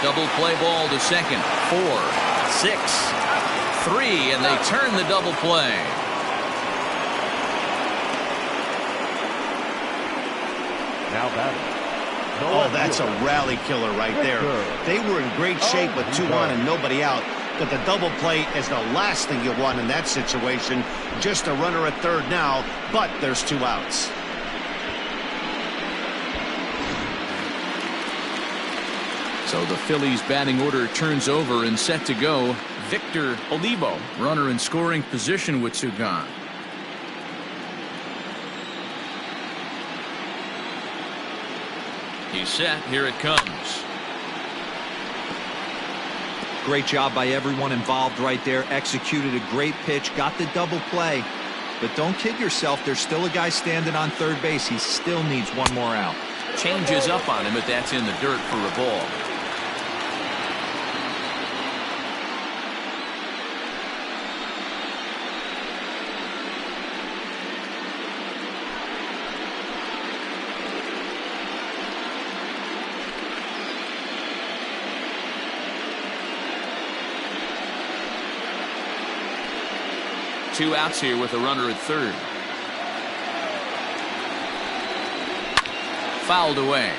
Speaker 1: Double play ball to second. 4, 6, 3, and they turn the double play.
Speaker 4: Now batting.
Speaker 2: Oh, that's a rally killer right there. They were in great shape with 2 on and nobody out. But the double play is the last thing you want in that situation. Just a runner at third now, but there's 2 outs.
Speaker 1: So the Phillies batting order turns over and set to go. Victor Olivo, runner in scoring position with 2 gone. He's set. Here it comes.
Speaker 3: Great job by everyone involved right there. Executed a great pitch. Got the double play. But don't kid yourself. There's still a guy standing on third base. He still needs 1 more out.
Speaker 1: Changes up on him, but that's in the dirt for a ball. Two outs here with a runner at third. Fouled away.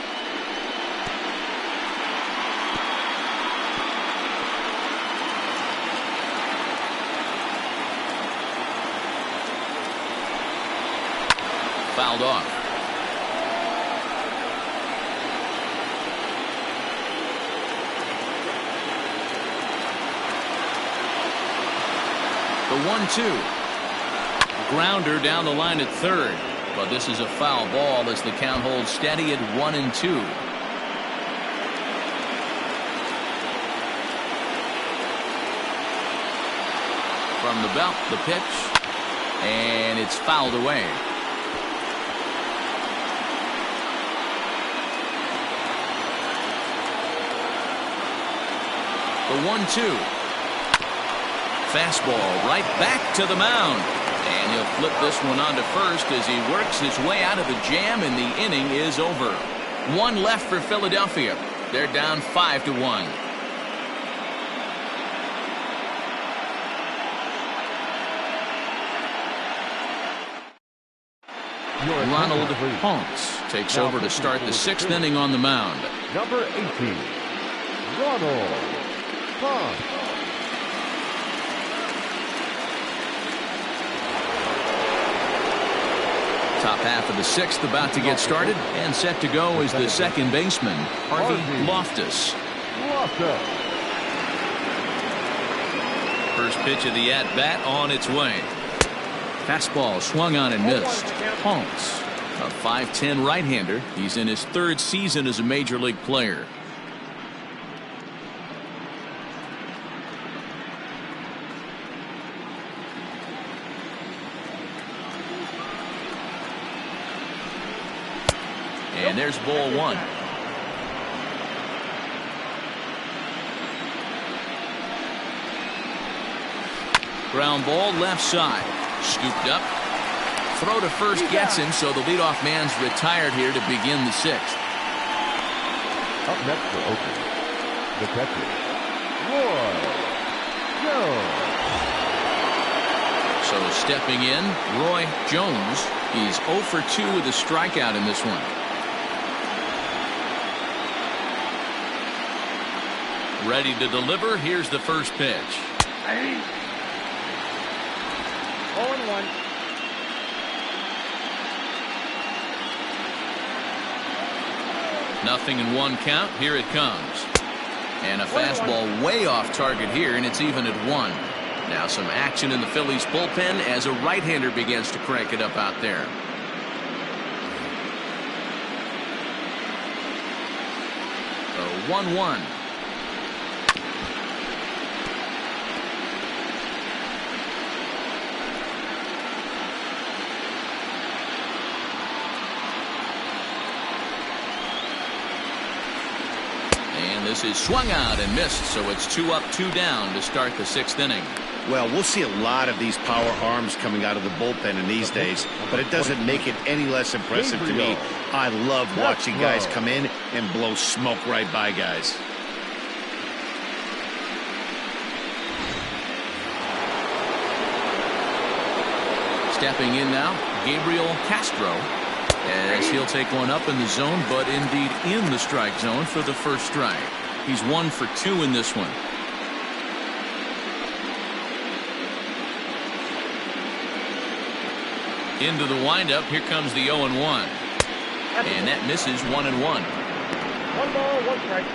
Speaker 1: Fouled off. The 1-2. Grounder down the line at third. But this is a foul ball as the count holds steady at 1-2. From the belt, the pitch. And it's fouled away. The 1-2. fastball right back to the mound. And he'll flip this one onto first as he works his way out of the jam, and the inning is over. One left for Philadelphia. They're down 5-1. Ronald Ponce takes over to start the 6th inning on the mound.
Speaker 4: Number 18, Ronald Ponce.
Speaker 1: Top half of the 6th about to get started, and set to go is the second baseman, Harvey Loftus. First pitch of the at-bat on its way. Fastball swung on and missed. Ponce, a 5'10" right-hander. He's in his 3rd season as a major league player. And there's ball 1. Ground ball left side. Scooped up. Throw to first gets him, so the leadoff man's retired here to begin the 6th.
Speaker 4: Up next for Oakland, the catcher, Roy Jones.
Speaker 1: So stepping in, Roy Jones. He's 0 for 2 with a strikeout in this one. Ready to deliver. Here's the first pitch.
Speaker 5: 0-1.
Speaker 1: Nothing in 1 count. Here it comes. And a fastball way off target here, and it's even at 1. Now some action in the Phillies bullpen as a right-hander begins to crank it up out there. So 1-1. This is swung out and missed, so it's 2 up, 2 down to start the 6th inning.
Speaker 2: Well, we'll see a lot of these power arms coming out of the bullpen in these days, but it doesn't make it any less impressive to me. I love watching guys come in and blow smoke right by guys.
Speaker 1: Stepping in now, Gabriel Castro, as he'll take one up in the zone, but indeed in the strike zone for the first strike. He's 1 for 2 in this one. Into the windup. Here comes the 0-1. And that misses 1-1.
Speaker 5: 1 ball, 1 strike.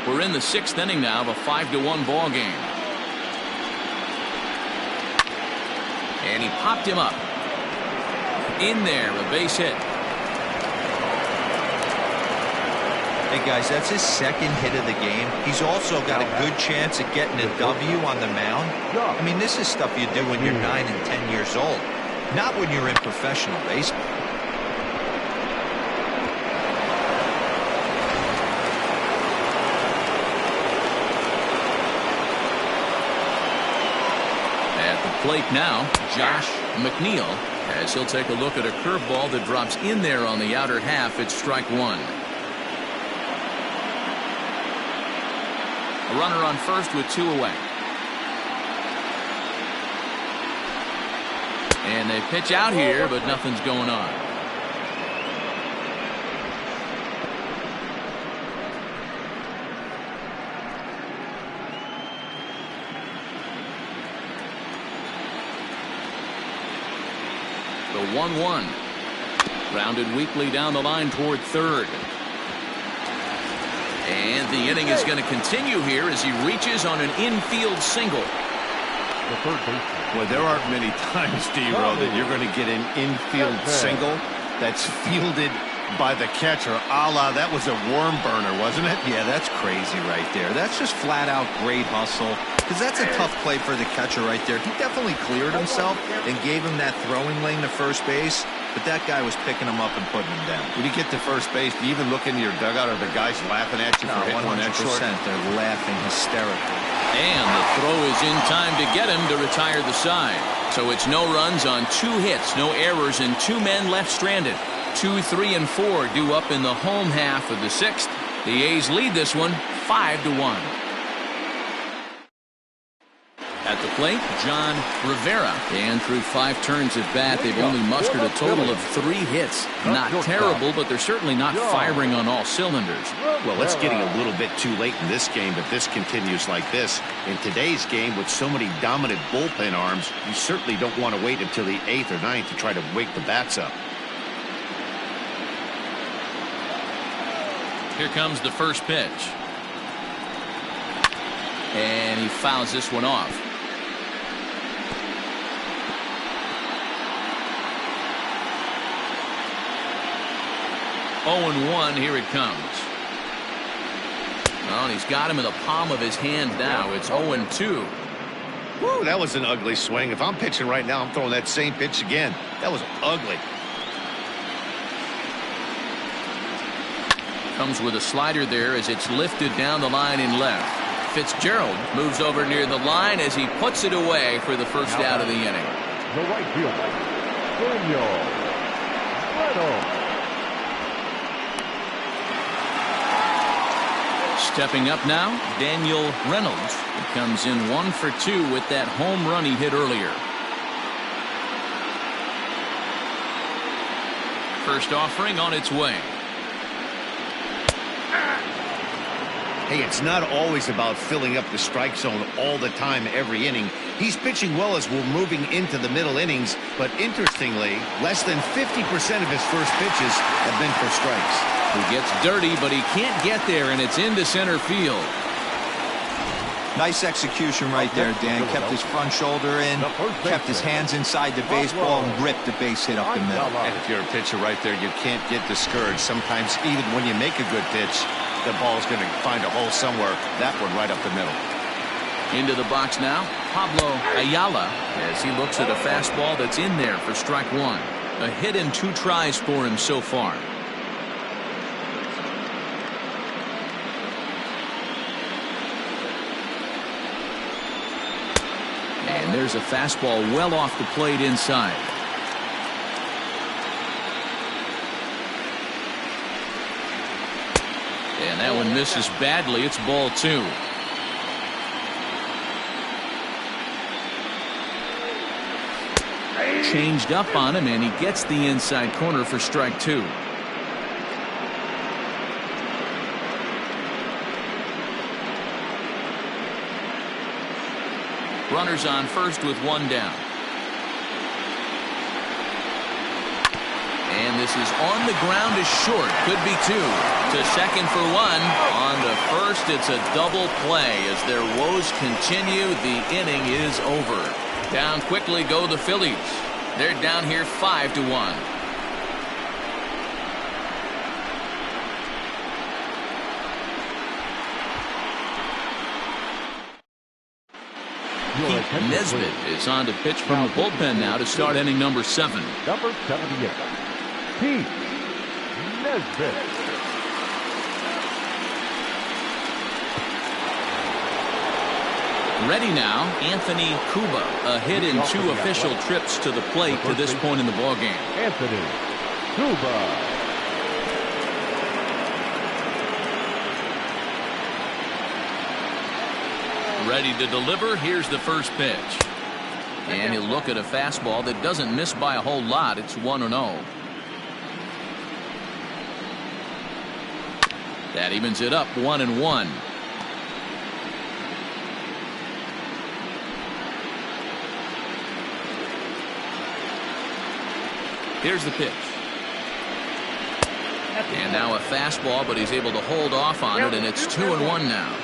Speaker 1: We're in the 6th inning now of a 5-1 ball game. And he popped him up. In there, a base hit.
Speaker 3: Hey guys, that's his 2nd hit of the game. He's also got a good chance at getting a W on the mound. I mean, this is stuff you do when you're 9 and 10 years old, not when you're in professional baseball.
Speaker 1: At the plate now, Josh McNeil, as he'll take a look at a curveball that drops in there on the outer half. It's strike 1. A runner on first with 2 away. And they pitch out here, but nothing's going on. The 1-1. Grounded weakly down the line toward third. And the inning is going to continue here as he reaches on an infield single.
Speaker 4: The third baseman.
Speaker 2: Well, there aren't many times, D-Row, that you're going to get an infield single that's fielded by the catcher, a la that was a worm burner, wasn't it?
Speaker 3: Yeah, that's crazy right there. That's just flat out great hustle, because that's a tough play for the catcher right there. He definitely cleared himself and gave him that throwing lane to first base. but that guy was picking him up and putting him down.
Speaker 2: When you get to first base, do you even look into your dugout? Or the guys laughing at you for hitting one that short?
Speaker 3: 100%. They're laughing hysterically.
Speaker 1: And the throw is in time to get him to retire the side. So it's no runs on 2 hits, no errors, and 2 men left stranded. 2, 3, and 4 due up in the home half of the 6th. The A's lead this one 5-1. At the plate, John Rivera. And through 5 turns at bat, they've only mustered a total of 3 hits. Not terrible, but they're certainly not firing on all cylinders.
Speaker 2: Well, it's getting a little bit too late in this game if this continues like this. In today's game, with so many dominant bullpen arms, you certainly don't want to wait until the 8th or 9th to try to wake the bats up.
Speaker 1: Here comes the first pitch. And he fouls this one off. 0-1, here it comes. Well, he's got him in the palm of his hand now. It's 0-2.
Speaker 2: Woo, that was an ugly swing. If I'm pitching right now, I'm throwing that same pitch again. That was ugly.
Speaker 1: Comes with a slider there as it's lifted down the line in left. Fitzgerald moves over near the line as he puts it away for the first out of the inning.
Speaker 4: The right fielder, Daniel Reynolds.
Speaker 1: Stepping up now, Daniel Reynolds. He comes in 1 for 2 with that home run he hit earlier. First offering on its way.
Speaker 2: Hey, it's not always about filling up the strike zone all the time every inning. He's pitching well as we're moving into the middle innings, but interestingly, less than 50% of his first pitches have been for strikes.
Speaker 1: He gets dirty, but he can't get there, and it's into center field.
Speaker 3: Nice execution right there, Dan. Kept his front shoulder in, kept his hands inside the baseball, and ripped the base hit up the middle.
Speaker 2: And if you're a pitcher right there, you can't get discouraged. Sometimes even when you make a good pitch, the ball's going to find a hole somewhere. That one right up the middle.
Speaker 1: Into the box now, Pablo Ayala, as he looks at a fastball that's in there for strike 1. A hit and 2 tries for him so far. And there's a fastball well off the plate inside. And that one misses badly. It's ball 2. Changed up on him, and he gets the inside corner for strike 2. Runners on first with 1 down. And this is on the ground is short. Could be 2. To second for 1. On to first, it's a double play. As their woes continue, the inning is over. Down quickly go the Phillies. They're down here 5-1. Pete Nesbitt is on to pitch from the bullpen now to start inning number 7.
Speaker 4: Number 78, Pete Nesbitt.
Speaker 1: Ready now, Anthony Cuba. A hit in 2 official trips to the plate to this point in the ballgame.
Speaker 4: Anthony Cuba.
Speaker 1: Ready to deliver. Here's the first pitch. And he'll look at a fastball that doesn't miss by a whole lot. It's 1-0. That evens it up 1-1. Here's the pitch. And now a fastball, but he's able to hold off on it, and it's 2-1 now.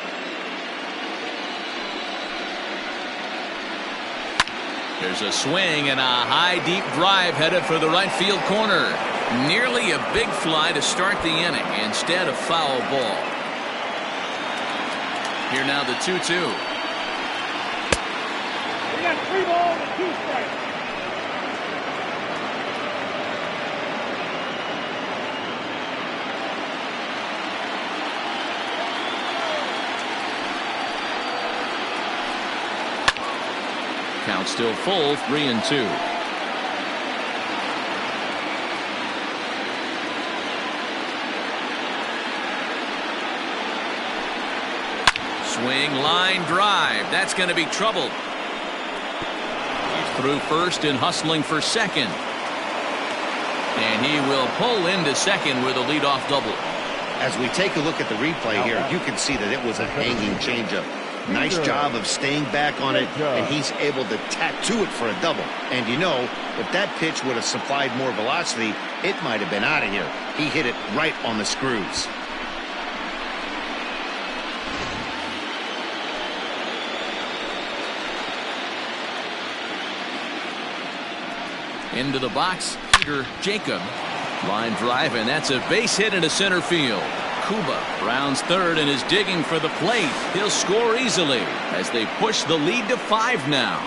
Speaker 1: There's a swing and a high deep drive headed for the right field corner. Nearly a big fly to start the inning. Instead a foul ball. Here now the 2-2.
Speaker 5: We got 3 balls and 2 strikes.
Speaker 1: Count still full, 3-2. Swing, line drive. That's going to be trouble. He's through first and hustling for second. And he will pull into second with a leadoff double.
Speaker 2: As we take a look at the replay here, you can see that it was a hanging changeup. Nice job of staying back on it, and he's able to tattoo it for a double. And you know, if that pitch would have supplied more velocity, it might have been out of here. He hit it right on the screws.
Speaker 1: Into the box, Peter Jacob. Line drive, and that's a base hit into center field. Kuba rounds third and is digging for the plate. He'll score easily as they push the lead to 5 now.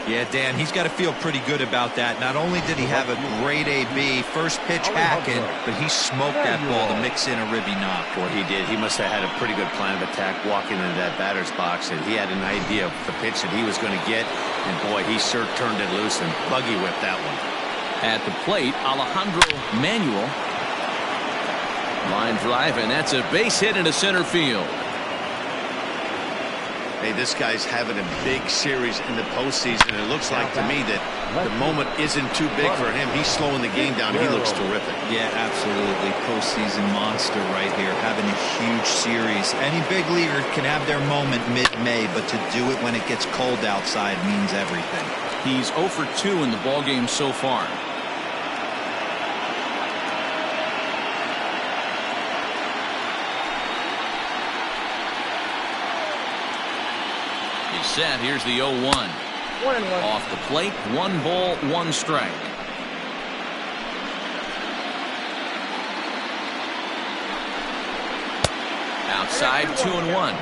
Speaker 3: Yeah, Dan, he's got to feel pretty good about that. Not only did he have a great AB, first pitch hacking, but he smoked that ball to mix in a ribby knock.
Speaker 2: Boy, he did. He must have had a pretty good plan of attack walking into that batter's box, and he had an idea of the pitch that he was going to get, and boy, he sure turned it loose and buggy whipped that one.
Speaker 1: At the plate, Alejandro Manuel. Line drive, and that's a base hit into center field.
Speaker 2: Hey, this guy's having a big series in the postseason. It looks like to me that the moment isn't too big for him. He's slowing the game down. He looks terrific.
Speaker 3: Yeah, absolutely. Postseason monster right here, having a huge series. Any big leaguer can have their moment mid-May, but to do it when it gets cold outside means everything.
Speaker 1: He's 0 for 2 in the ballgame so far. Set. Here's the 0-1.
Speaker 5: 1-1.
Speaker 1: Off the plate, 1 ball, 1 strike. Outside, 2-1.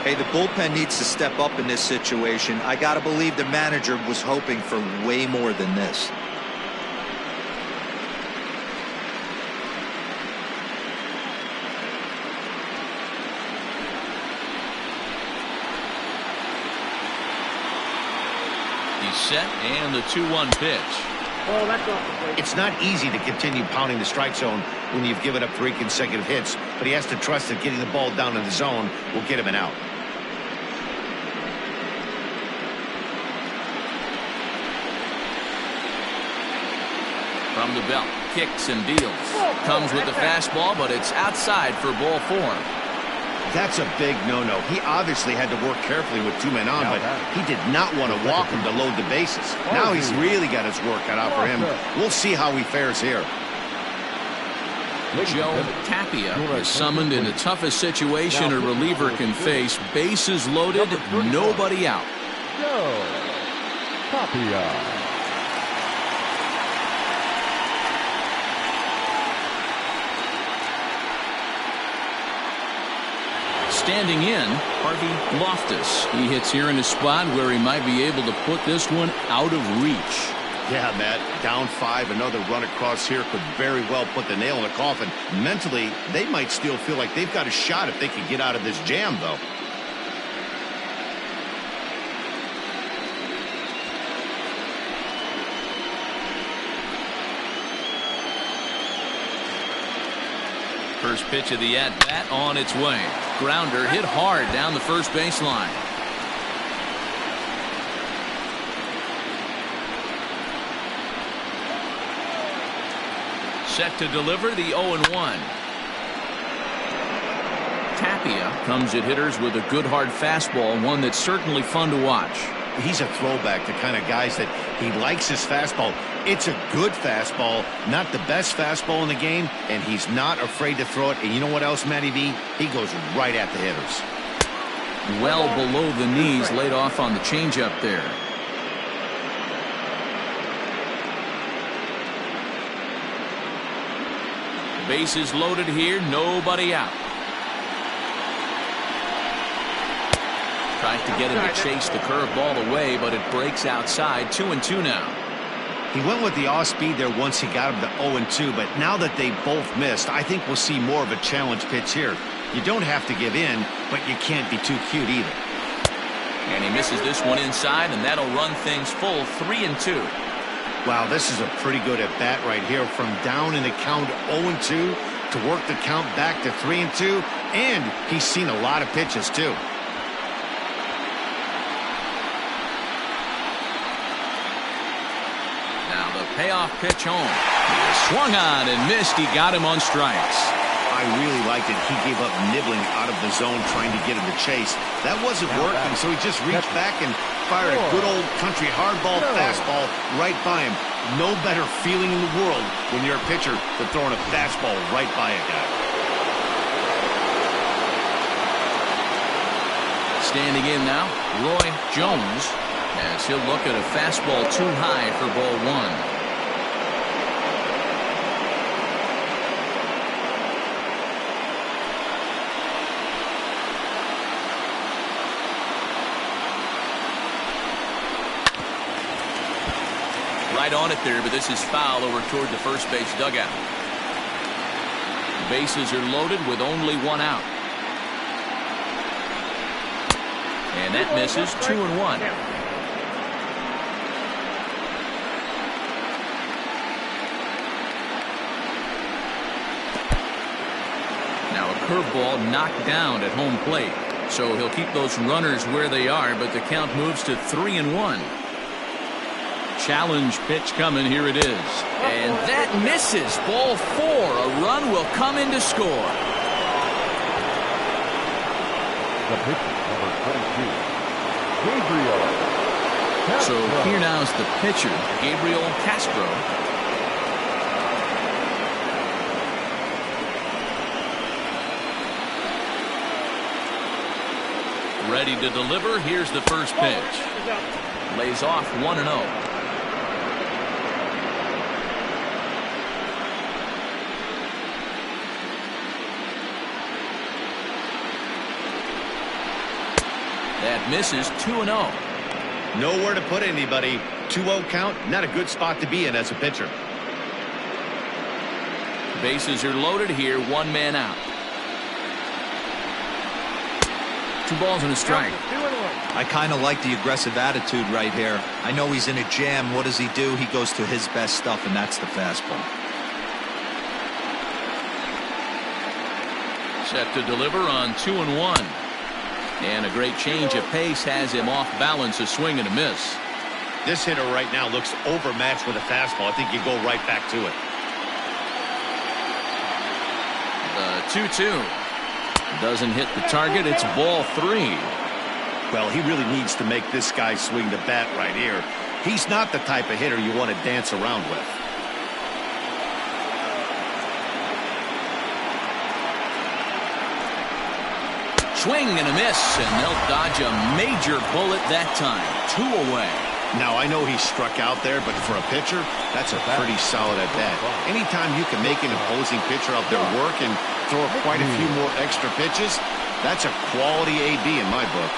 Speaker 3: Hey, the bullpen needs to step up in this situation. I got to believe the manager was hoping for way more than this.
Speaker 1: Set and the 2-1 pitch.
Speaker 5: Oh, that's off the plate.
Speaker 2: It's not easy to continue pounding the strike zone when you've given up 3 consecutive hits, but he has to trust that getting the ball down in the zone will get him an out.
Speaker 1: From the belt, kicks and deals. Comes with the fastball, but it's outside for ball 4.
Speaker 2: That's a big no-no. He obviously had to work carefully with 2 men on, but he did not want to walk him to load the bases. Now he's really got his work cut out for him. We'll see how he fares here.
Speaker 1: Joe Tapia is summoned in the toughest situation a reliever can face. Bases loaded, nobody out.
Speaker 4: Joe Tapia.
Speaker 1: Standing in, Harvey Loftus. He hits here in a spot where he might be able to put this one out of reach.
Speaker 2: Yeah, Matt, down 5, another run across here could very well put the nail in the coffin. Mentally, they might still feel like they've got a shot if they can get out of this jam, though.
Speaker 1: First pitch of the at-bat on its way. Grounder hit hard down the first baseline. Set to deliver the 0-1. Tapia comes at hitters with a good hard fastball, one that's certainly fun to watch.
Speaker 2: He's a throwback to kind of guys that he likes his fastball. It's a good fastball, not the best fastball in the game, and he's not afraid to throw it. And you know what else, Matty V? He goes right at the hitters.
Speaker 1: Well below the knees, laid off on the changeup there. Bases loaded here, nobody out. Tries to get him to chase the curveball away, but it breaks outside. 2-2 now.
Speaker 2: He went with the off speed there once he got him to 0-2, but now that they both missed, I think we'll see more of a challenge pitch here. You don't have to give in, but you can't be too cute either.
Speaker 1: And he misses this one inside, and that'll run things full 3-2.
Speaker 2: Wow, this is a pretty good at-bat right here. From down in the count 0-2 to work the count back to 3-2. And he's seen a lot of pitches, too.
Speaker 1: Now the payoff pitch home. Swung on and missed. He got him on strikes.
Speaker 2: I really liked it. He gave up nibbling out of the zone trying to get him to chase. That wasn't working, so he just reached back and fired a good old country hardball fastball right by him. No better feeling in the world when you're a pitcher than throwing a fastball right by a guy.
Speaker 1: Standing in now, Roy Jones, as he'll look at a fastball too high for ball one. Right on it there, but this is foul over toward the first base dugout. Bases are loaded with only one out. And that misses. 2-1. Now a curveball knocked down at home plate. So he'll keep those runners where they are, but the count moves to 3-1. Challenge pitch coming. Here it is. And that misses. Ball 4. A run will come in to score.
Speaker 4: The pitch, number 22, Gabriel Castro.
Speaker 1: So here now is the pitcher, Gabriel Castro. Ready to deliver. Here's the first pitch. Lays off 1-0. That misses. 2-0.
Speaker 2: Nowhere to put anybody. 2-0 count, not a good spot to be in as a pitcher.
Speaker 1: Bases are loaded here. One man out. 2 balls and a strike.
Speaker 3: I kind of like the aggressive attitude right here. I know he's in a jam. What does he do? He goes to his best stuff, and that's the fastball.
Speaker 1: Set to deliver on 2-1. And a great change of pace has him off balance, a swing and a miss.
Speaker 2: This hitter right now looks overmatched with a fastball. I think you go right back to it.
Speaker 1: The 2-2 doesn't hit the target. It's ball 3.
Speaker 2: Well, he really needs to make this guy swing the bat right here. He's not the type of hitter you want to dance around with.
Speaker 1: Swing and a miss, and they'll dodge a major bullet that time. 2 away.
Speaker 2: Now, I know he struck out there, but for a pitcher, that's a pretty solid at bat. Anytime you can make an opposing pitcher out there work and throw quite a few more extra pitches, that's a quality AB in my book.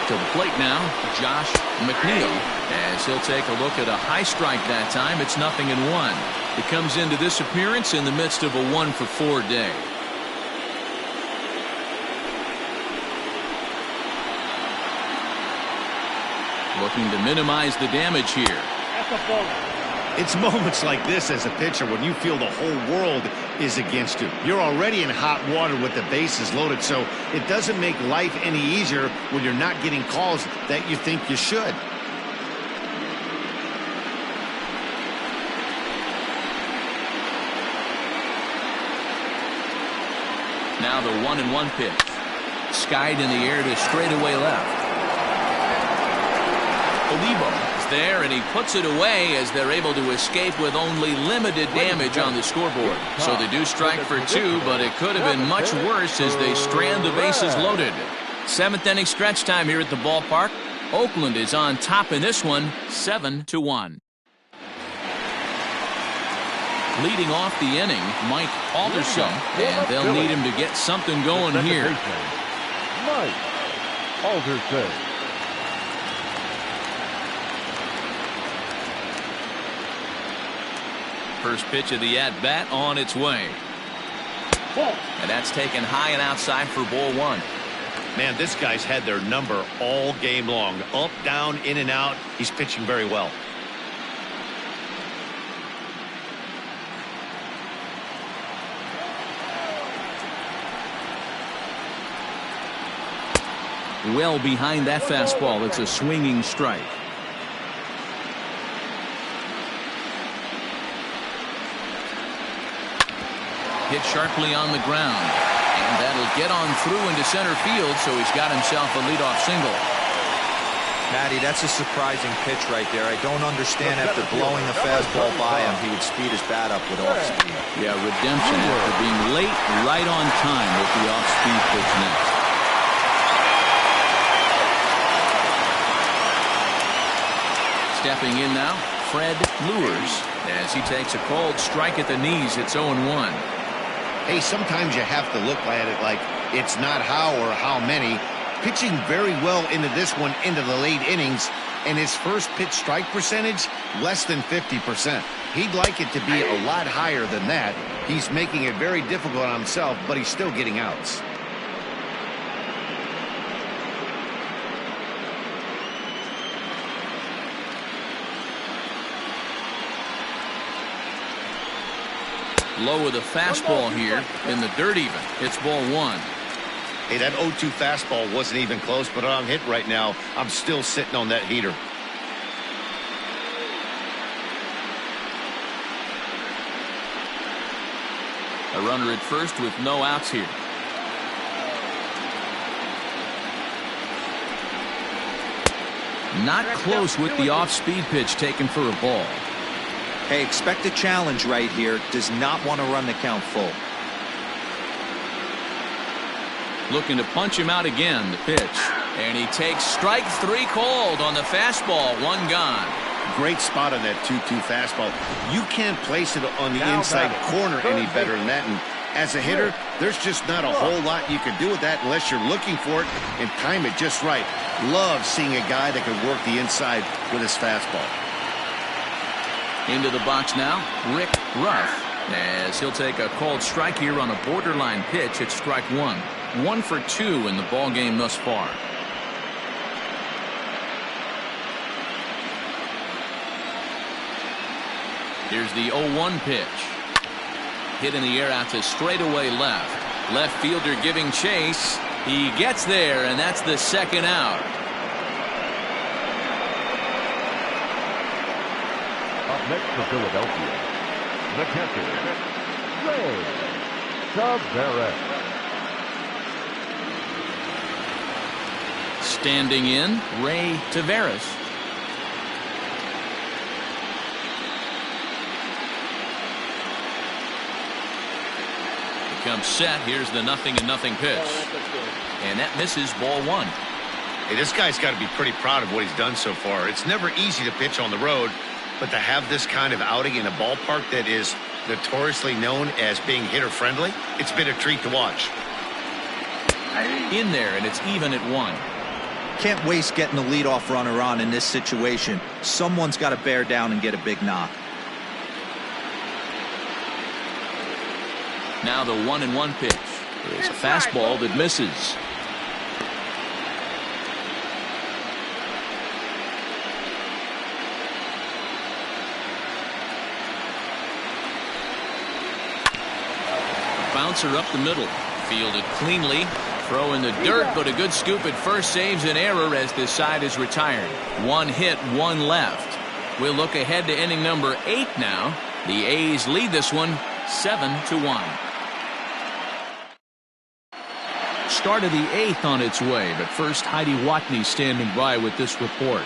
Speaker 1: To the plate now, Josh McNeil, as he'll take a look at a high strike that time. It's 0-1. He comes into this appearance in the midst of a 1-for-4 day. Looking to minimize the damage here.
Speaker 2: It's moments like this as a pitcher when you feel the whole world is against you. You're already in hot water with the bases loaded, so it doesn't make life any easier when you're not getting calls that you think you should.
Speaker 1: Now the 1-1 pitch. Skied in the air to straightaway left. Olivo is there, and he puts it away as they're able to escape with only limited damage on the scoreboard. So they do strike for 2, but it could have been much worse as they strand the bases loaded. 7th inning stretch time here at the ballpark. Oakland is on top in this one, 7-1. Leading off the inning, Mike Alderson, and they'll need him to get something going here.
Speaker 4: Mike Alderson.
Speaker 1: First pitch of the at-bat on its way. And that's taken high and outside for ball one.
Speaker 2: Man, this guy's had their number all game long. Up, down, in and out. He's pitching very well.
Speaker 1: Well behind that fastball. It's a swinging strike. Hit sharply on the ground, and that'll get on through into center field, so he's got himself a leadoff single.
Speaker 3: Matty, that's a surprising pitch right there. I don't understand after blowing a fastball by him, he would speed his bat up with off speed.
Speaker 1: Yeah, redemption after being late, right on time with the off-speed pitch next. Stepping in now, Fred Lewers, as he takes a called strike at the knees. It's 0-1.
Speaker 2: Hey, sometimes you have to look at it like it's not how or how many. Pitching very well into this one into the late innings, and his first pitch strike percentage less than 50%. He'd like it to be a lot higher than that. He's making it very difficult on himself, but he's still getting outs.
Speaker 1: Low with a fastball here in the dirt even. It's ball one.
Speaker 2: Hey, that 0-2 fastball wasn't even close, but on hit right now, I'm still sitting on that heater.
Speaker 1: A runner at first with no outs here. Not close with the off-speed pitch taken for a ball.
Speaker 3: Hey, expect a challenge right here. Does not want to run the count full.
Speaker 1: Looking to punch him out again, the pitch. And he takes strike three called on the fastball. One gone.
Speaker 2: Great spot on that 2-2 fastball. You can't place it on the inside corner any better than that. And as a hitter, there's just not a whole lot you can do with that unless you're looking for it and time it just right. Love seeing a guy that can work the inside with his fastball.
Speaker 1: Into the box now, Rick Ruff, as he'll take a called strike here on a borderline pitch at strike one. 1 for 2 in the ball game thus far. Here's the 0-1 pitch. Hit in the air out to straightaway left. Left fielder giving chase. He gets there, and that's the second out.
Speaker 4: Up next for Philadelphia, the catcher, Ray Tavares.
Speaker 1: Standing in, Ray Tavares. Becomes set. Here's the 0-0 pitch. And that misses ball one.
Speaker 2: Hey, this guy's got to be pretty proud of what he's done so far. It's never easy to pitch on the road, but to have this kind of outing in a ballpark that is notoriously known as being hitter-friendly, it's been a treat to watch.
Speaker 1: In there, and it's even at 1.
Speaker 3: Can't waste getting the leadoff runner on in this situation. Someone's got to bear down and get a big knock.
Speaker 1: Now the 1-1 pitch is a fastball that misses. Bouncer up the middle, fielded cleanly. Throw in the dirt, but a good scoop at first saves an error as this side is retired. 1 hit, 1 left. We'll look ahead to inning number 8 now. The A's lead this one 7-1. Start of the 8th on its way, but first Heidi Watney standing by with this report.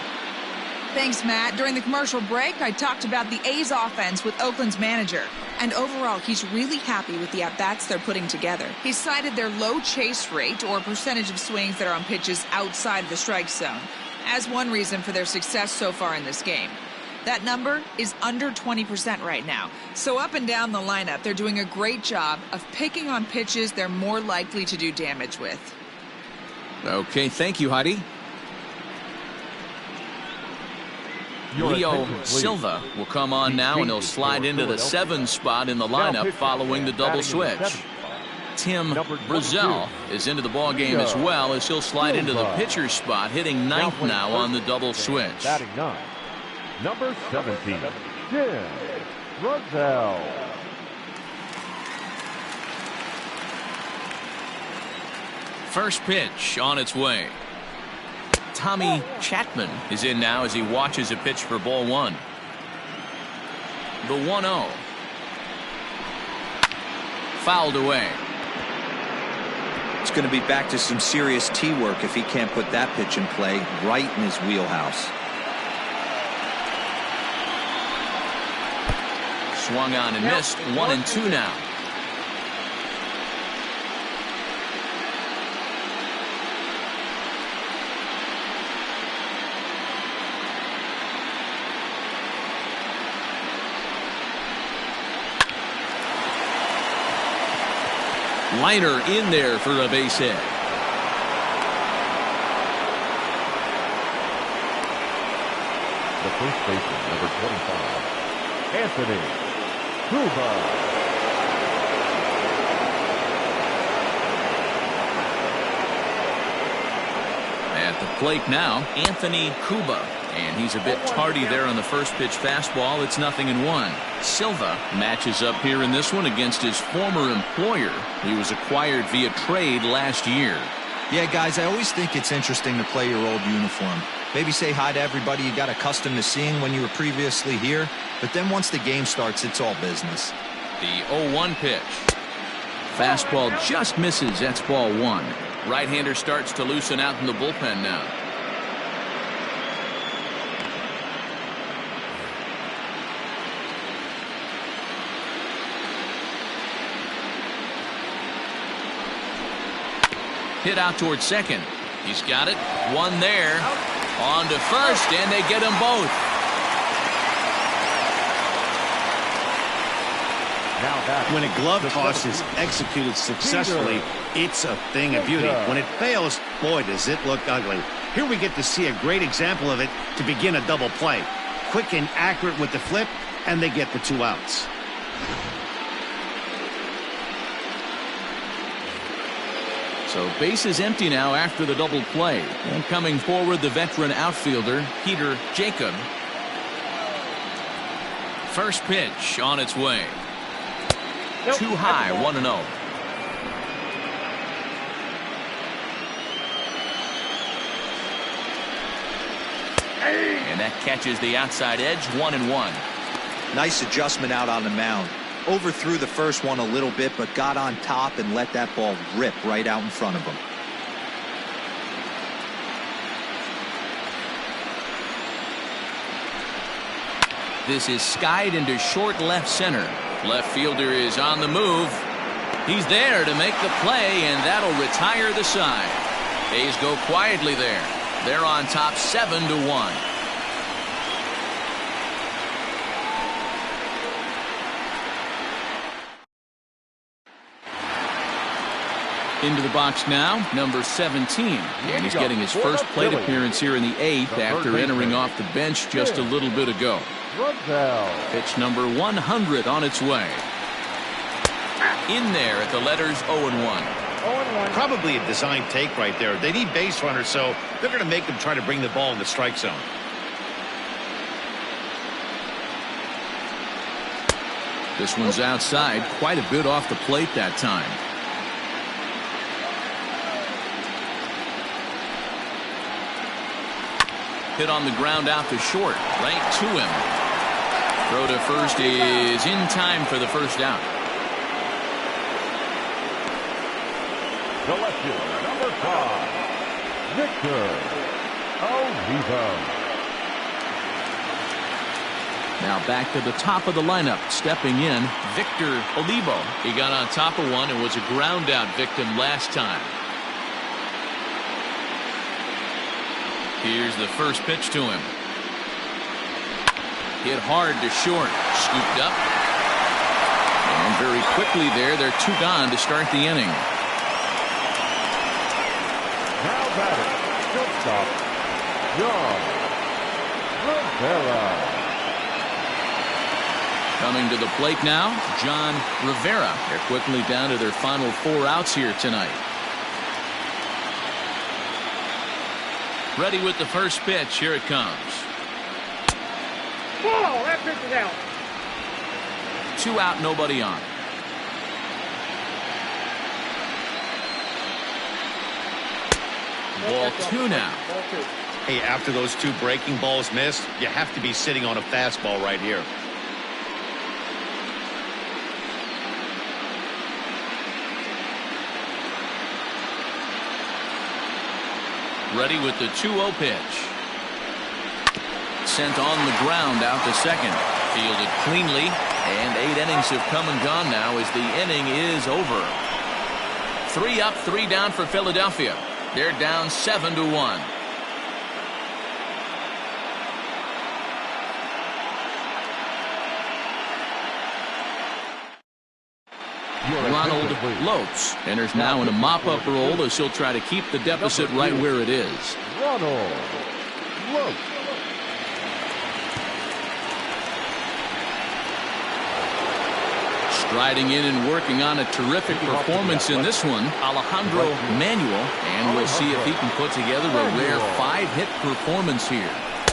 Speaker 6: Thanks, Matt. During the commercial break, I talked about the A's offense with Oakland's manager. And overall, he's really happy with the at-bats they're putting together. He cited their low chase rate, or percentage of swings that are on pitches outside of the strike zone, as one reason for their success so far in this game. That number is under 20% right now. So up and down the lineup, they're doing a great job of picking on pitches they're more likely to do damage with.
Speaker 1: Okay, thank you, Heidi. Leo Silva will come on now, and he'll slide into the 7 spot in the lineup following the double switch. Tim Brazel is into the ball game as well, as he'll slide into the pitcher spot, hitting 9th now on the double switch.
Speaker 4: Batting 9, number 17, Tim Brazel.
Speaker 1: First pitch on its way. Tommy Chapman is in now as he watches a pitch for ball 1. The 1-0. Fouled away.
Speaker 3: It's going to be back to some serious tee work if he can't put that pitch in play right in his wheelhouse.
Speaker 1: Swung on and missed. 1-2 now. Liner in there for a base hit.
Speaker 4: The first baseman, number 25, Anthony Cuba.
Speaker 1: At the plate now, Anthony Cuba. And he's a bit tardy there on the first pitch fastball. It's 0-1. Silva matches up here in this one against his former employer. He was acquired via trade last year.
Speaker 3: Yeah, guys, I always think it's interesting to play your old uniform. Maybe say hi to everybody you got accustomed to seeing when you were previously here. But then once the game starts, it's all business.
Speaker 1: The 0-1 pitch. Fastball just misses. That's ball 1. Right-hander starts to loosen out in the bullpen now. Hit out towards second. He's got it. One there. On to first, and they get them both.
Speaker 2: When a glove toss is executed successfully, it's a thing of beauty. When it fails, boy, does it look ugly. Here we get to see a great example of it to begin a double play. Quick and accurate with the flip, and they get the 2 outs.
Speaker 1: So base is empty now after the double play. And coming forward, the veteran outfielder, Peter Jacob. First pitch on its way. Too high, 1-0. And that catches the outside edge, 1-1.
Speaker 3: Nice adjustment out on the mound. Overthrew the first one a little bit, but got on top and let that ball rip right out in front of him.
Speaker 1: This is skied into short left center. Left fielder is on the move. He's there to make the play, and that'll retire the side. A's go quietly there. They're on top 7-1. Into the box now, number 17. And he's getting his first plate appearance here in the 8th after entering off the bench just a little bit ago. Pitch number 100 on its way. In there at the letters 0-1.
Speaker 2: Probably a design take right there. They need base runners, so they're going to make them try to bring the ball in the strike zone.
Speaker 1: This one's outside, quite a bit off the plate that time. Hit on the ground out to short, right to him. Throw to first is in time for the first out.
Speaker 4: The left-fielder, number 5, Victor Olivo.
Speaker 1: Now back to the top of the lineup, stepping in, Victor Olivo. He got on top of one and was a ground out victim last time. Here's the first pitch to him. Hit hard to short, scooped up. And very quickly there, they're 2 gone to start the inning.
Speaker 4: Now batting, shortstop, John Rivera.
Speaker 1: Coming to the plate now, John Rivera. They're quickly down to their final 4 outs here tonight. Ready with the first pitch. Here it comes.
Speaker 5: Whoa, that pitch is out.
Speaker 1: 2 out, nobody on. Ball 2 now.
Speaker 5: Ball 2.
Speaker 2: Hey, after those 2 breaking balls missed, you have to be sitting on a fastball right here.
Speaker 1: Ready with the 2-0 pitch. Sent on the ground out to second. Fielded cleanly, and 8 innings have come and gone now as the inning is over. 3 up, 3 down for Philadelphia. They're down 7-1. Ronald Lopes enters now in a mop-up role as he'll try to keep the deficit right where it is.
Speaker 4: Ronald Lopes.
Speaker 1: Striding in and working on a terrific performance in this one, Alejandro Manuel, and we'll see if he can put together a rare 5-hit performance here.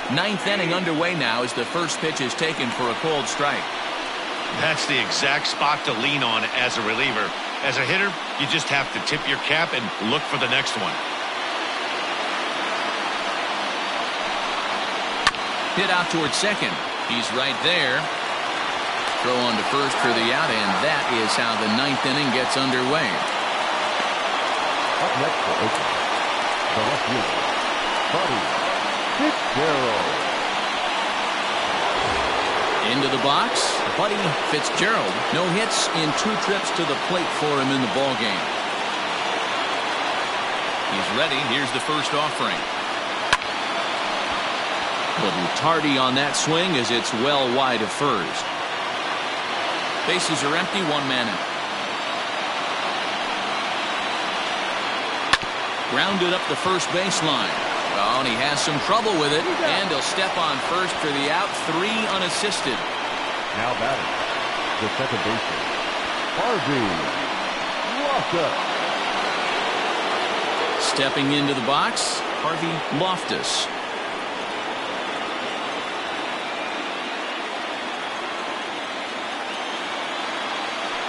Speaker 1: 9th inning underway now as the first pitch is taken for a called strike.
Speaker 2: That's the exact spot to lean on as a reliever. As a hitter, you just have to tip your cap and look for the next one.
Speaker 1: Hit out towards second. He's right there. Throw on to first for the out, and that is how the 9th inning gets underway.
Speaker 4: Up next for Oakland, the left fielder, Buddy Fitzgerald.
Speaker 1: Into the box, Buddy Fitzgerald. No hits in 2 trips to the plate for him in the ballgame. He's ready. Here's the first offering. Little tardy on that swing as it's well wide of first. Bases are empty, 1 man out. Grounded up the first baseline. Oh, and he has some trouble with it, and he'll step on first for the out. 3 unassisted.
Speaker 4: Now batting, the second baseman, Harvey Loftus.
Speaker 1: Stepping into the box, Harvey Loftus.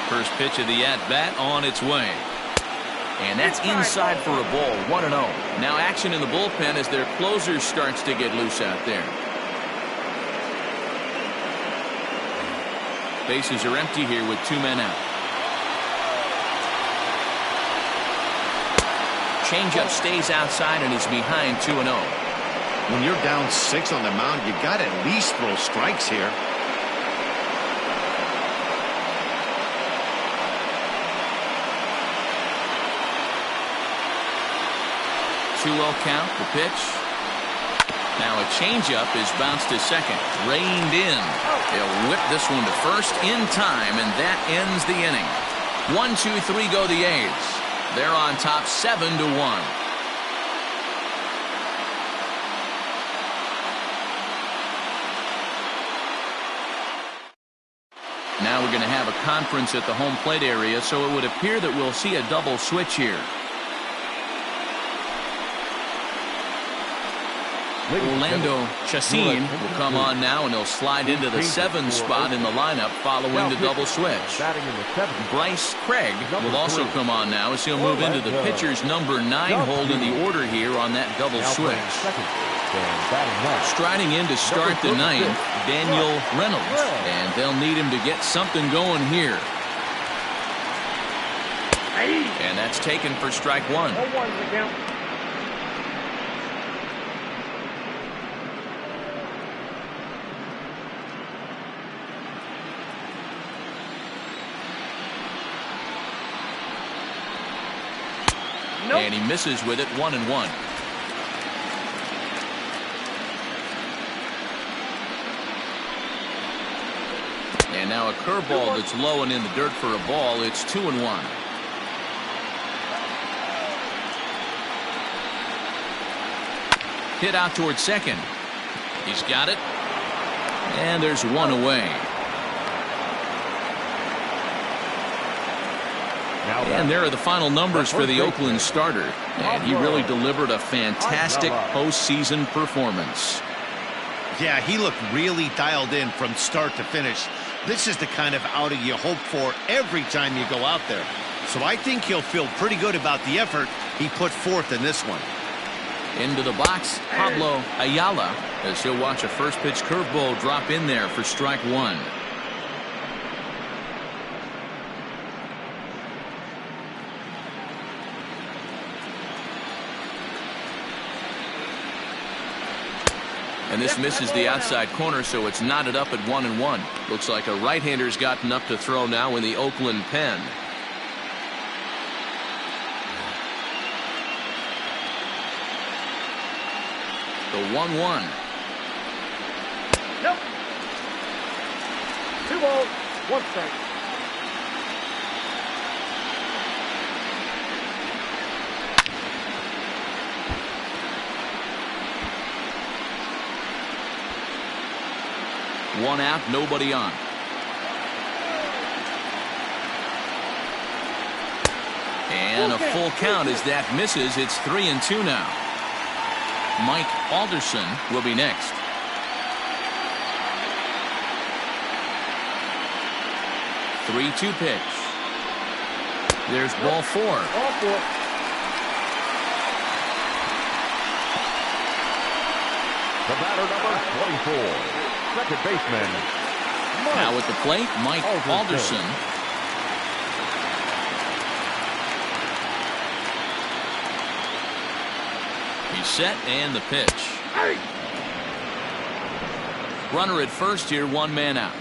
Speaker 1: First pitch of the at-bat on its way. And that's inside for a ball, 1-0. Now action in the bullpen as their closer starts to get loose out there. Bases are empty here with 2 men out. Changeup stays outside and he's behind 2-0.
Speaker 2: When you're down 6 on the mound, you got to at least throw strikes here.
Speaker 1: 2-0 count, the pitch. Now a changeup is bounced to second. Reined in. They'll whip this one to first in time, and that ends the inning. 1-2-3 go the A's. They're on top 7-1. Now we're going to have a conference at the home plate area, so it would appear that we'll see a double switch here. Orlando Chacin will come on now, and he'll slide into the 7 spot in the lineup following the double switch. Bryce Craig will also come on now as he'll move into the pitcher's number 9 hold in the order here on that double switch. Striding in to start the 9th, Daniel Reynolds, and they'll need him to get something going here. And that's taken for strike 1. And he misses with it, 1-1. And now a curveball that's low and in the dirt for a ball. It's 2-1. Hit out towards second. He's got it. And there's one away. And there are the final numbers for the Oakland starter. And he really delivered a fantastic postseason performance.
Speaker 2: Yeah, he looked really dialed in from start to finish. This is the kind of outing you hope for every time you go out there. So I think he'll feel pretty good about the effort he put forth in this one.
Speaker 1: Into the box, Pablo Ayala, as he'll watch a first pitch curveball drop in there for strike one. And this misses the outside corner, so it's knotted up at 1-1. Looks like a right-hander's gotten up to throw now in the Oakland pen. The 1-1.
Speaker 5: Nope. 2 balls, 1 strike.
Speaker 1: One out, nobody on. And a full count as that misses. It's 3-2 now. Mike Alderson will be next. Three-two pitch. There's ball 4.
Speaker 5: Ball 4.
Speaker 4: The batter number 24. Second baseman.
Speaker 1: Now at the plate, Mike Alderson. He's set and the pitch. Runner at first here, 1 man out.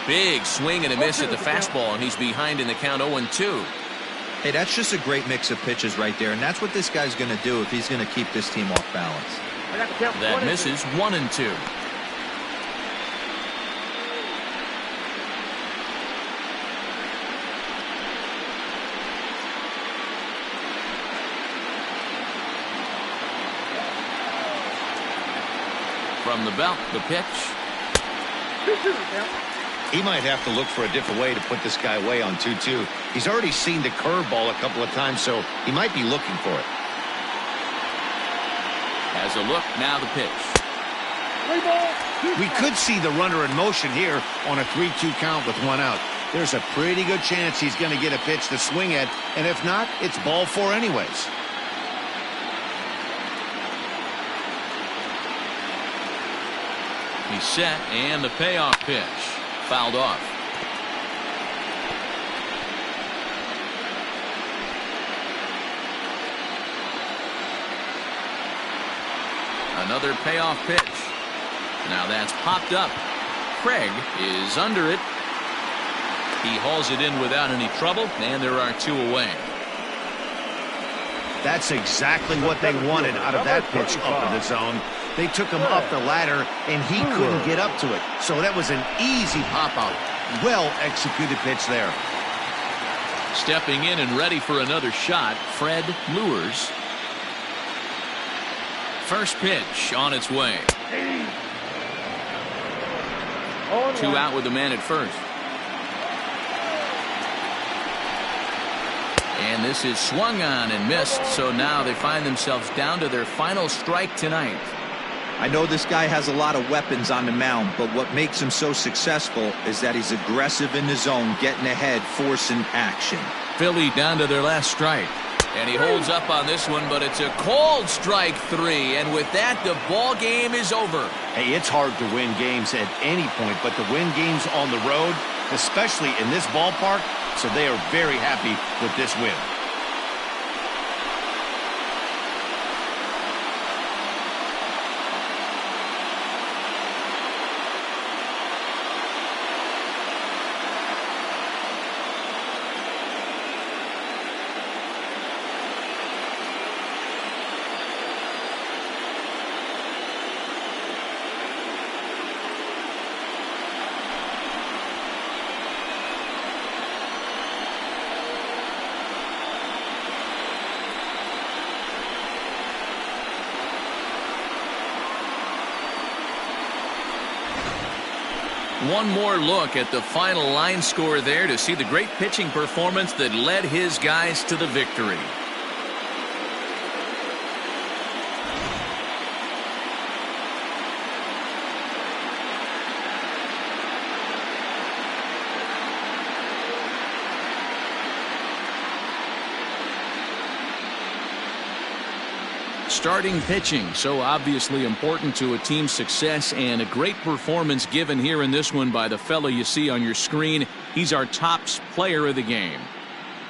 Speaker 1: Big swing and a miss at the fastball, and he's behind in the count 0-2.
Speaker 3: Hey, that's just a great mix of pitches right there, and that's what this guy's going to do if he's going to keep this team off balance.
Speaker 1: That misses 1-2. From the belt, the pitch.
Speaker 2: He might have to look for a different way to put this guy away on 2-2. He's already seen the curveball a couple of times, so he might be looking for it.
Speaker 1: Has a look, now the pitch.
Speaker 2: We could see the runner in motion here on a 3-2 count with 1 out. There's a pretty good chance he's going to get a pitch to swing at, and if not, it's ball 4 anyways.
Speaker 1: He's set, and the payoff pitch. Fouled off. Another payoff pitch. Now that's popped up. Craig is under it. He hauls it in without any trouble, and there are 2 away.
Speaker 2: That's exactly what they wanted out of that pitch up in the zone. They took him up the ladder, and he couldn't get up to it. So that was an easy pop-out. Well-executed pitch there.
Speaker 1: Stepping in and ready for another shot, Fred Lewers. First pitch on its way. 2 out with the man at first. And this is swung on and missed, so now they find themselves down to their final strike tonight.
Speaker 3: I know this guy has a lot of weapons on the mound, but what makes him so successful is that he's aggressive in the zone, getting ahead, forcing action.
Speaker 1: Philly down to their last strike. And he holds up on this one, but it's a cold strike 3. And with that, the ball game is over.
Speaker 2: Hey, it's hard to win games at any point, but to win games on the road, especially in this ballpark, so they are very happy with this win.
Speaker 1: One more look at the final line score there to see the great pitching performance that led his guys to the victory. Starting pitching, so obviously important to a team's success, and a great performance given here in this one by the fellow you see on your screen. He's our top player of the game.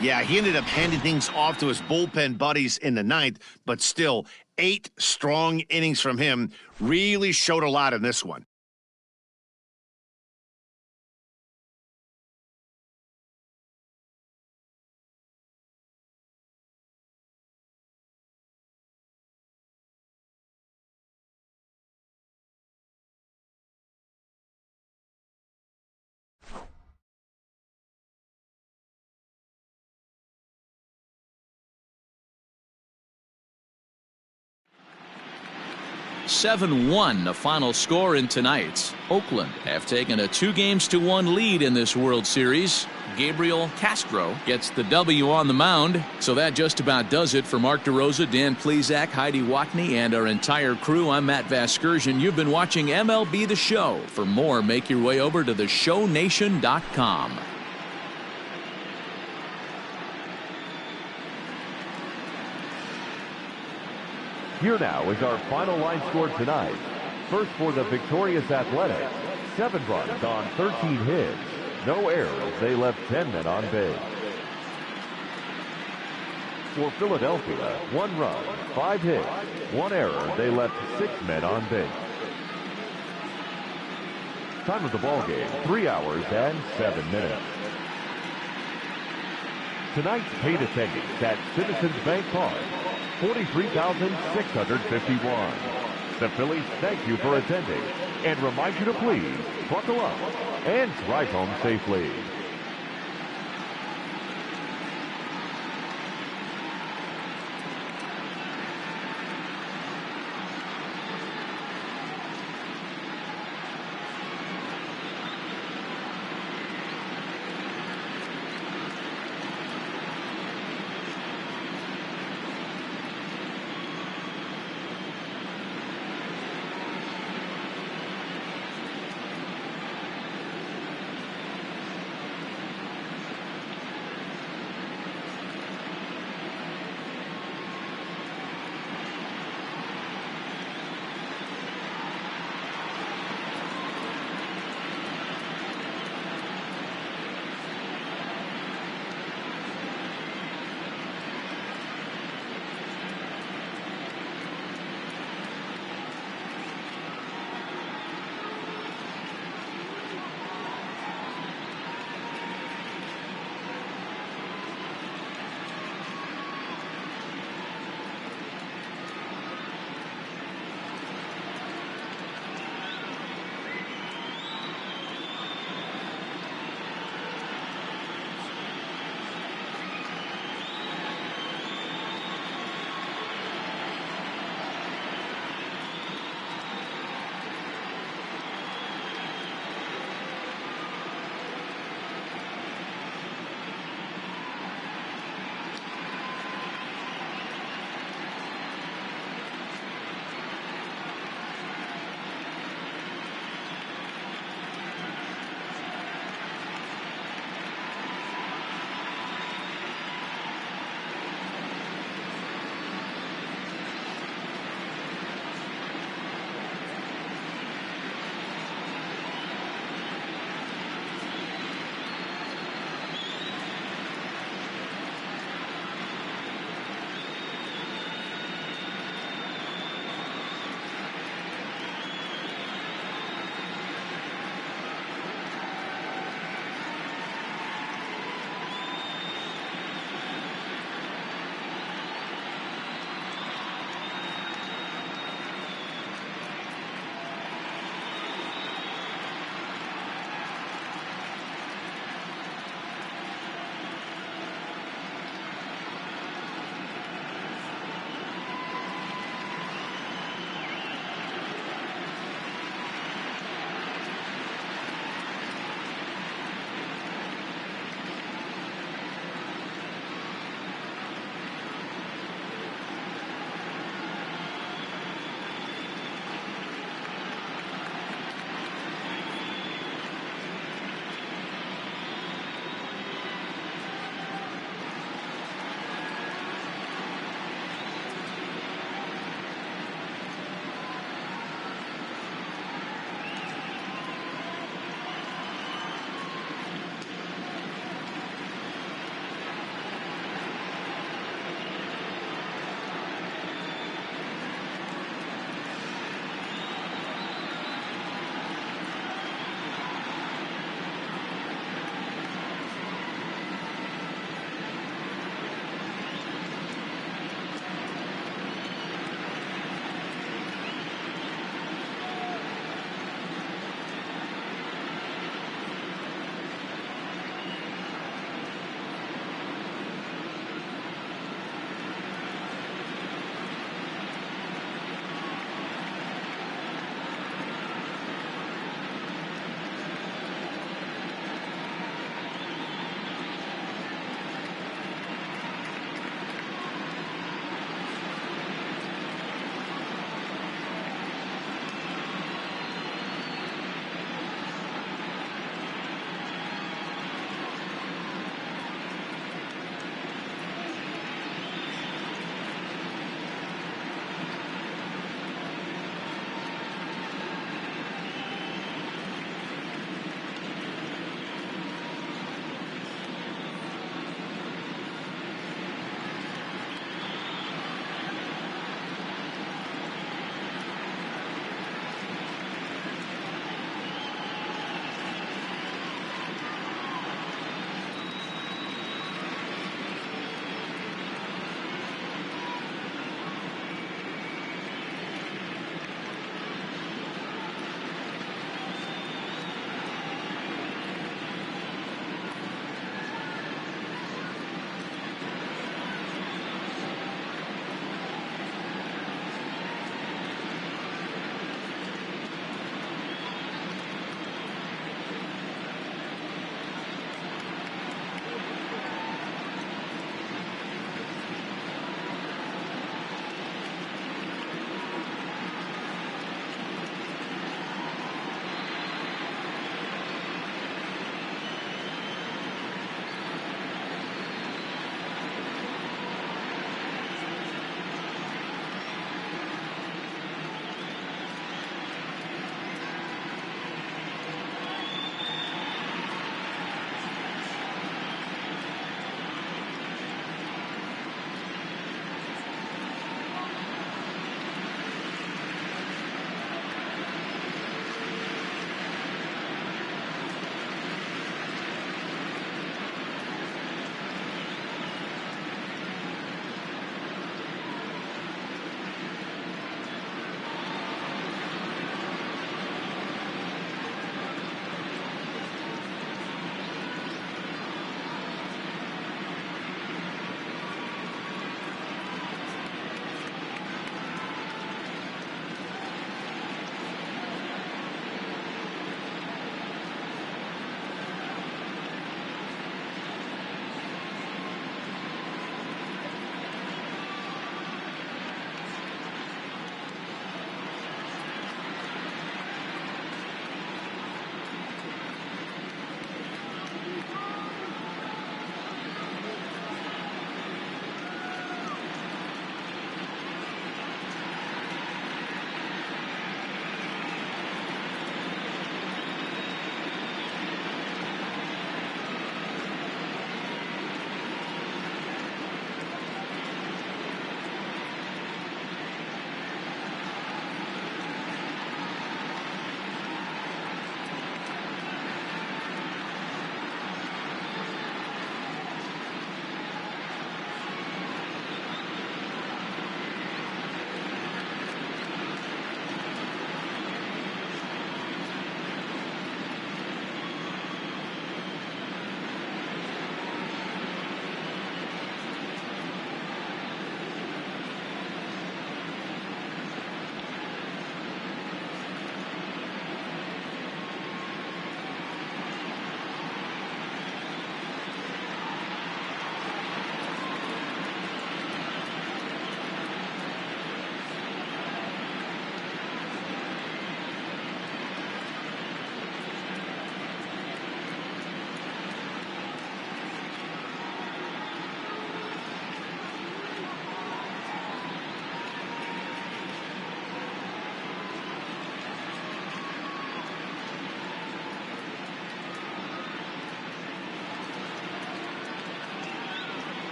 Speaker 2: Yeah, he ended up handing things off to his bullpen buddies in the ninth, but still 8 strong innings from him really showed a lot in this one.
Speaker 1: (7-1) the final score in tonight's. Oakland have taken a 2-1 lead in this World Series. Gabriel Castro gets the W on the mound. So that just about does it for Mark DeRosa, Dan Plesac, Heidi Watney, and our entire crew. I'm Matt Vasgersian. You've been watching MLB The Show. For more, make your way over to theshownation.com.
Speaker 4: Here now is our final line score tonight. First for the victorious Athletics, 7 runs on 13 hits. No errors, they left 10 men on base. For Philadelphia, 1 run, 5 hits, 1 error, they left 6 men on base. Time of the ball game, 3 hours and 7 minutes. Tonight's paid attendance at Citizens Bank Park, 43,651. The Phillies thank you for attending and remind you to please buckle up and drive home safely.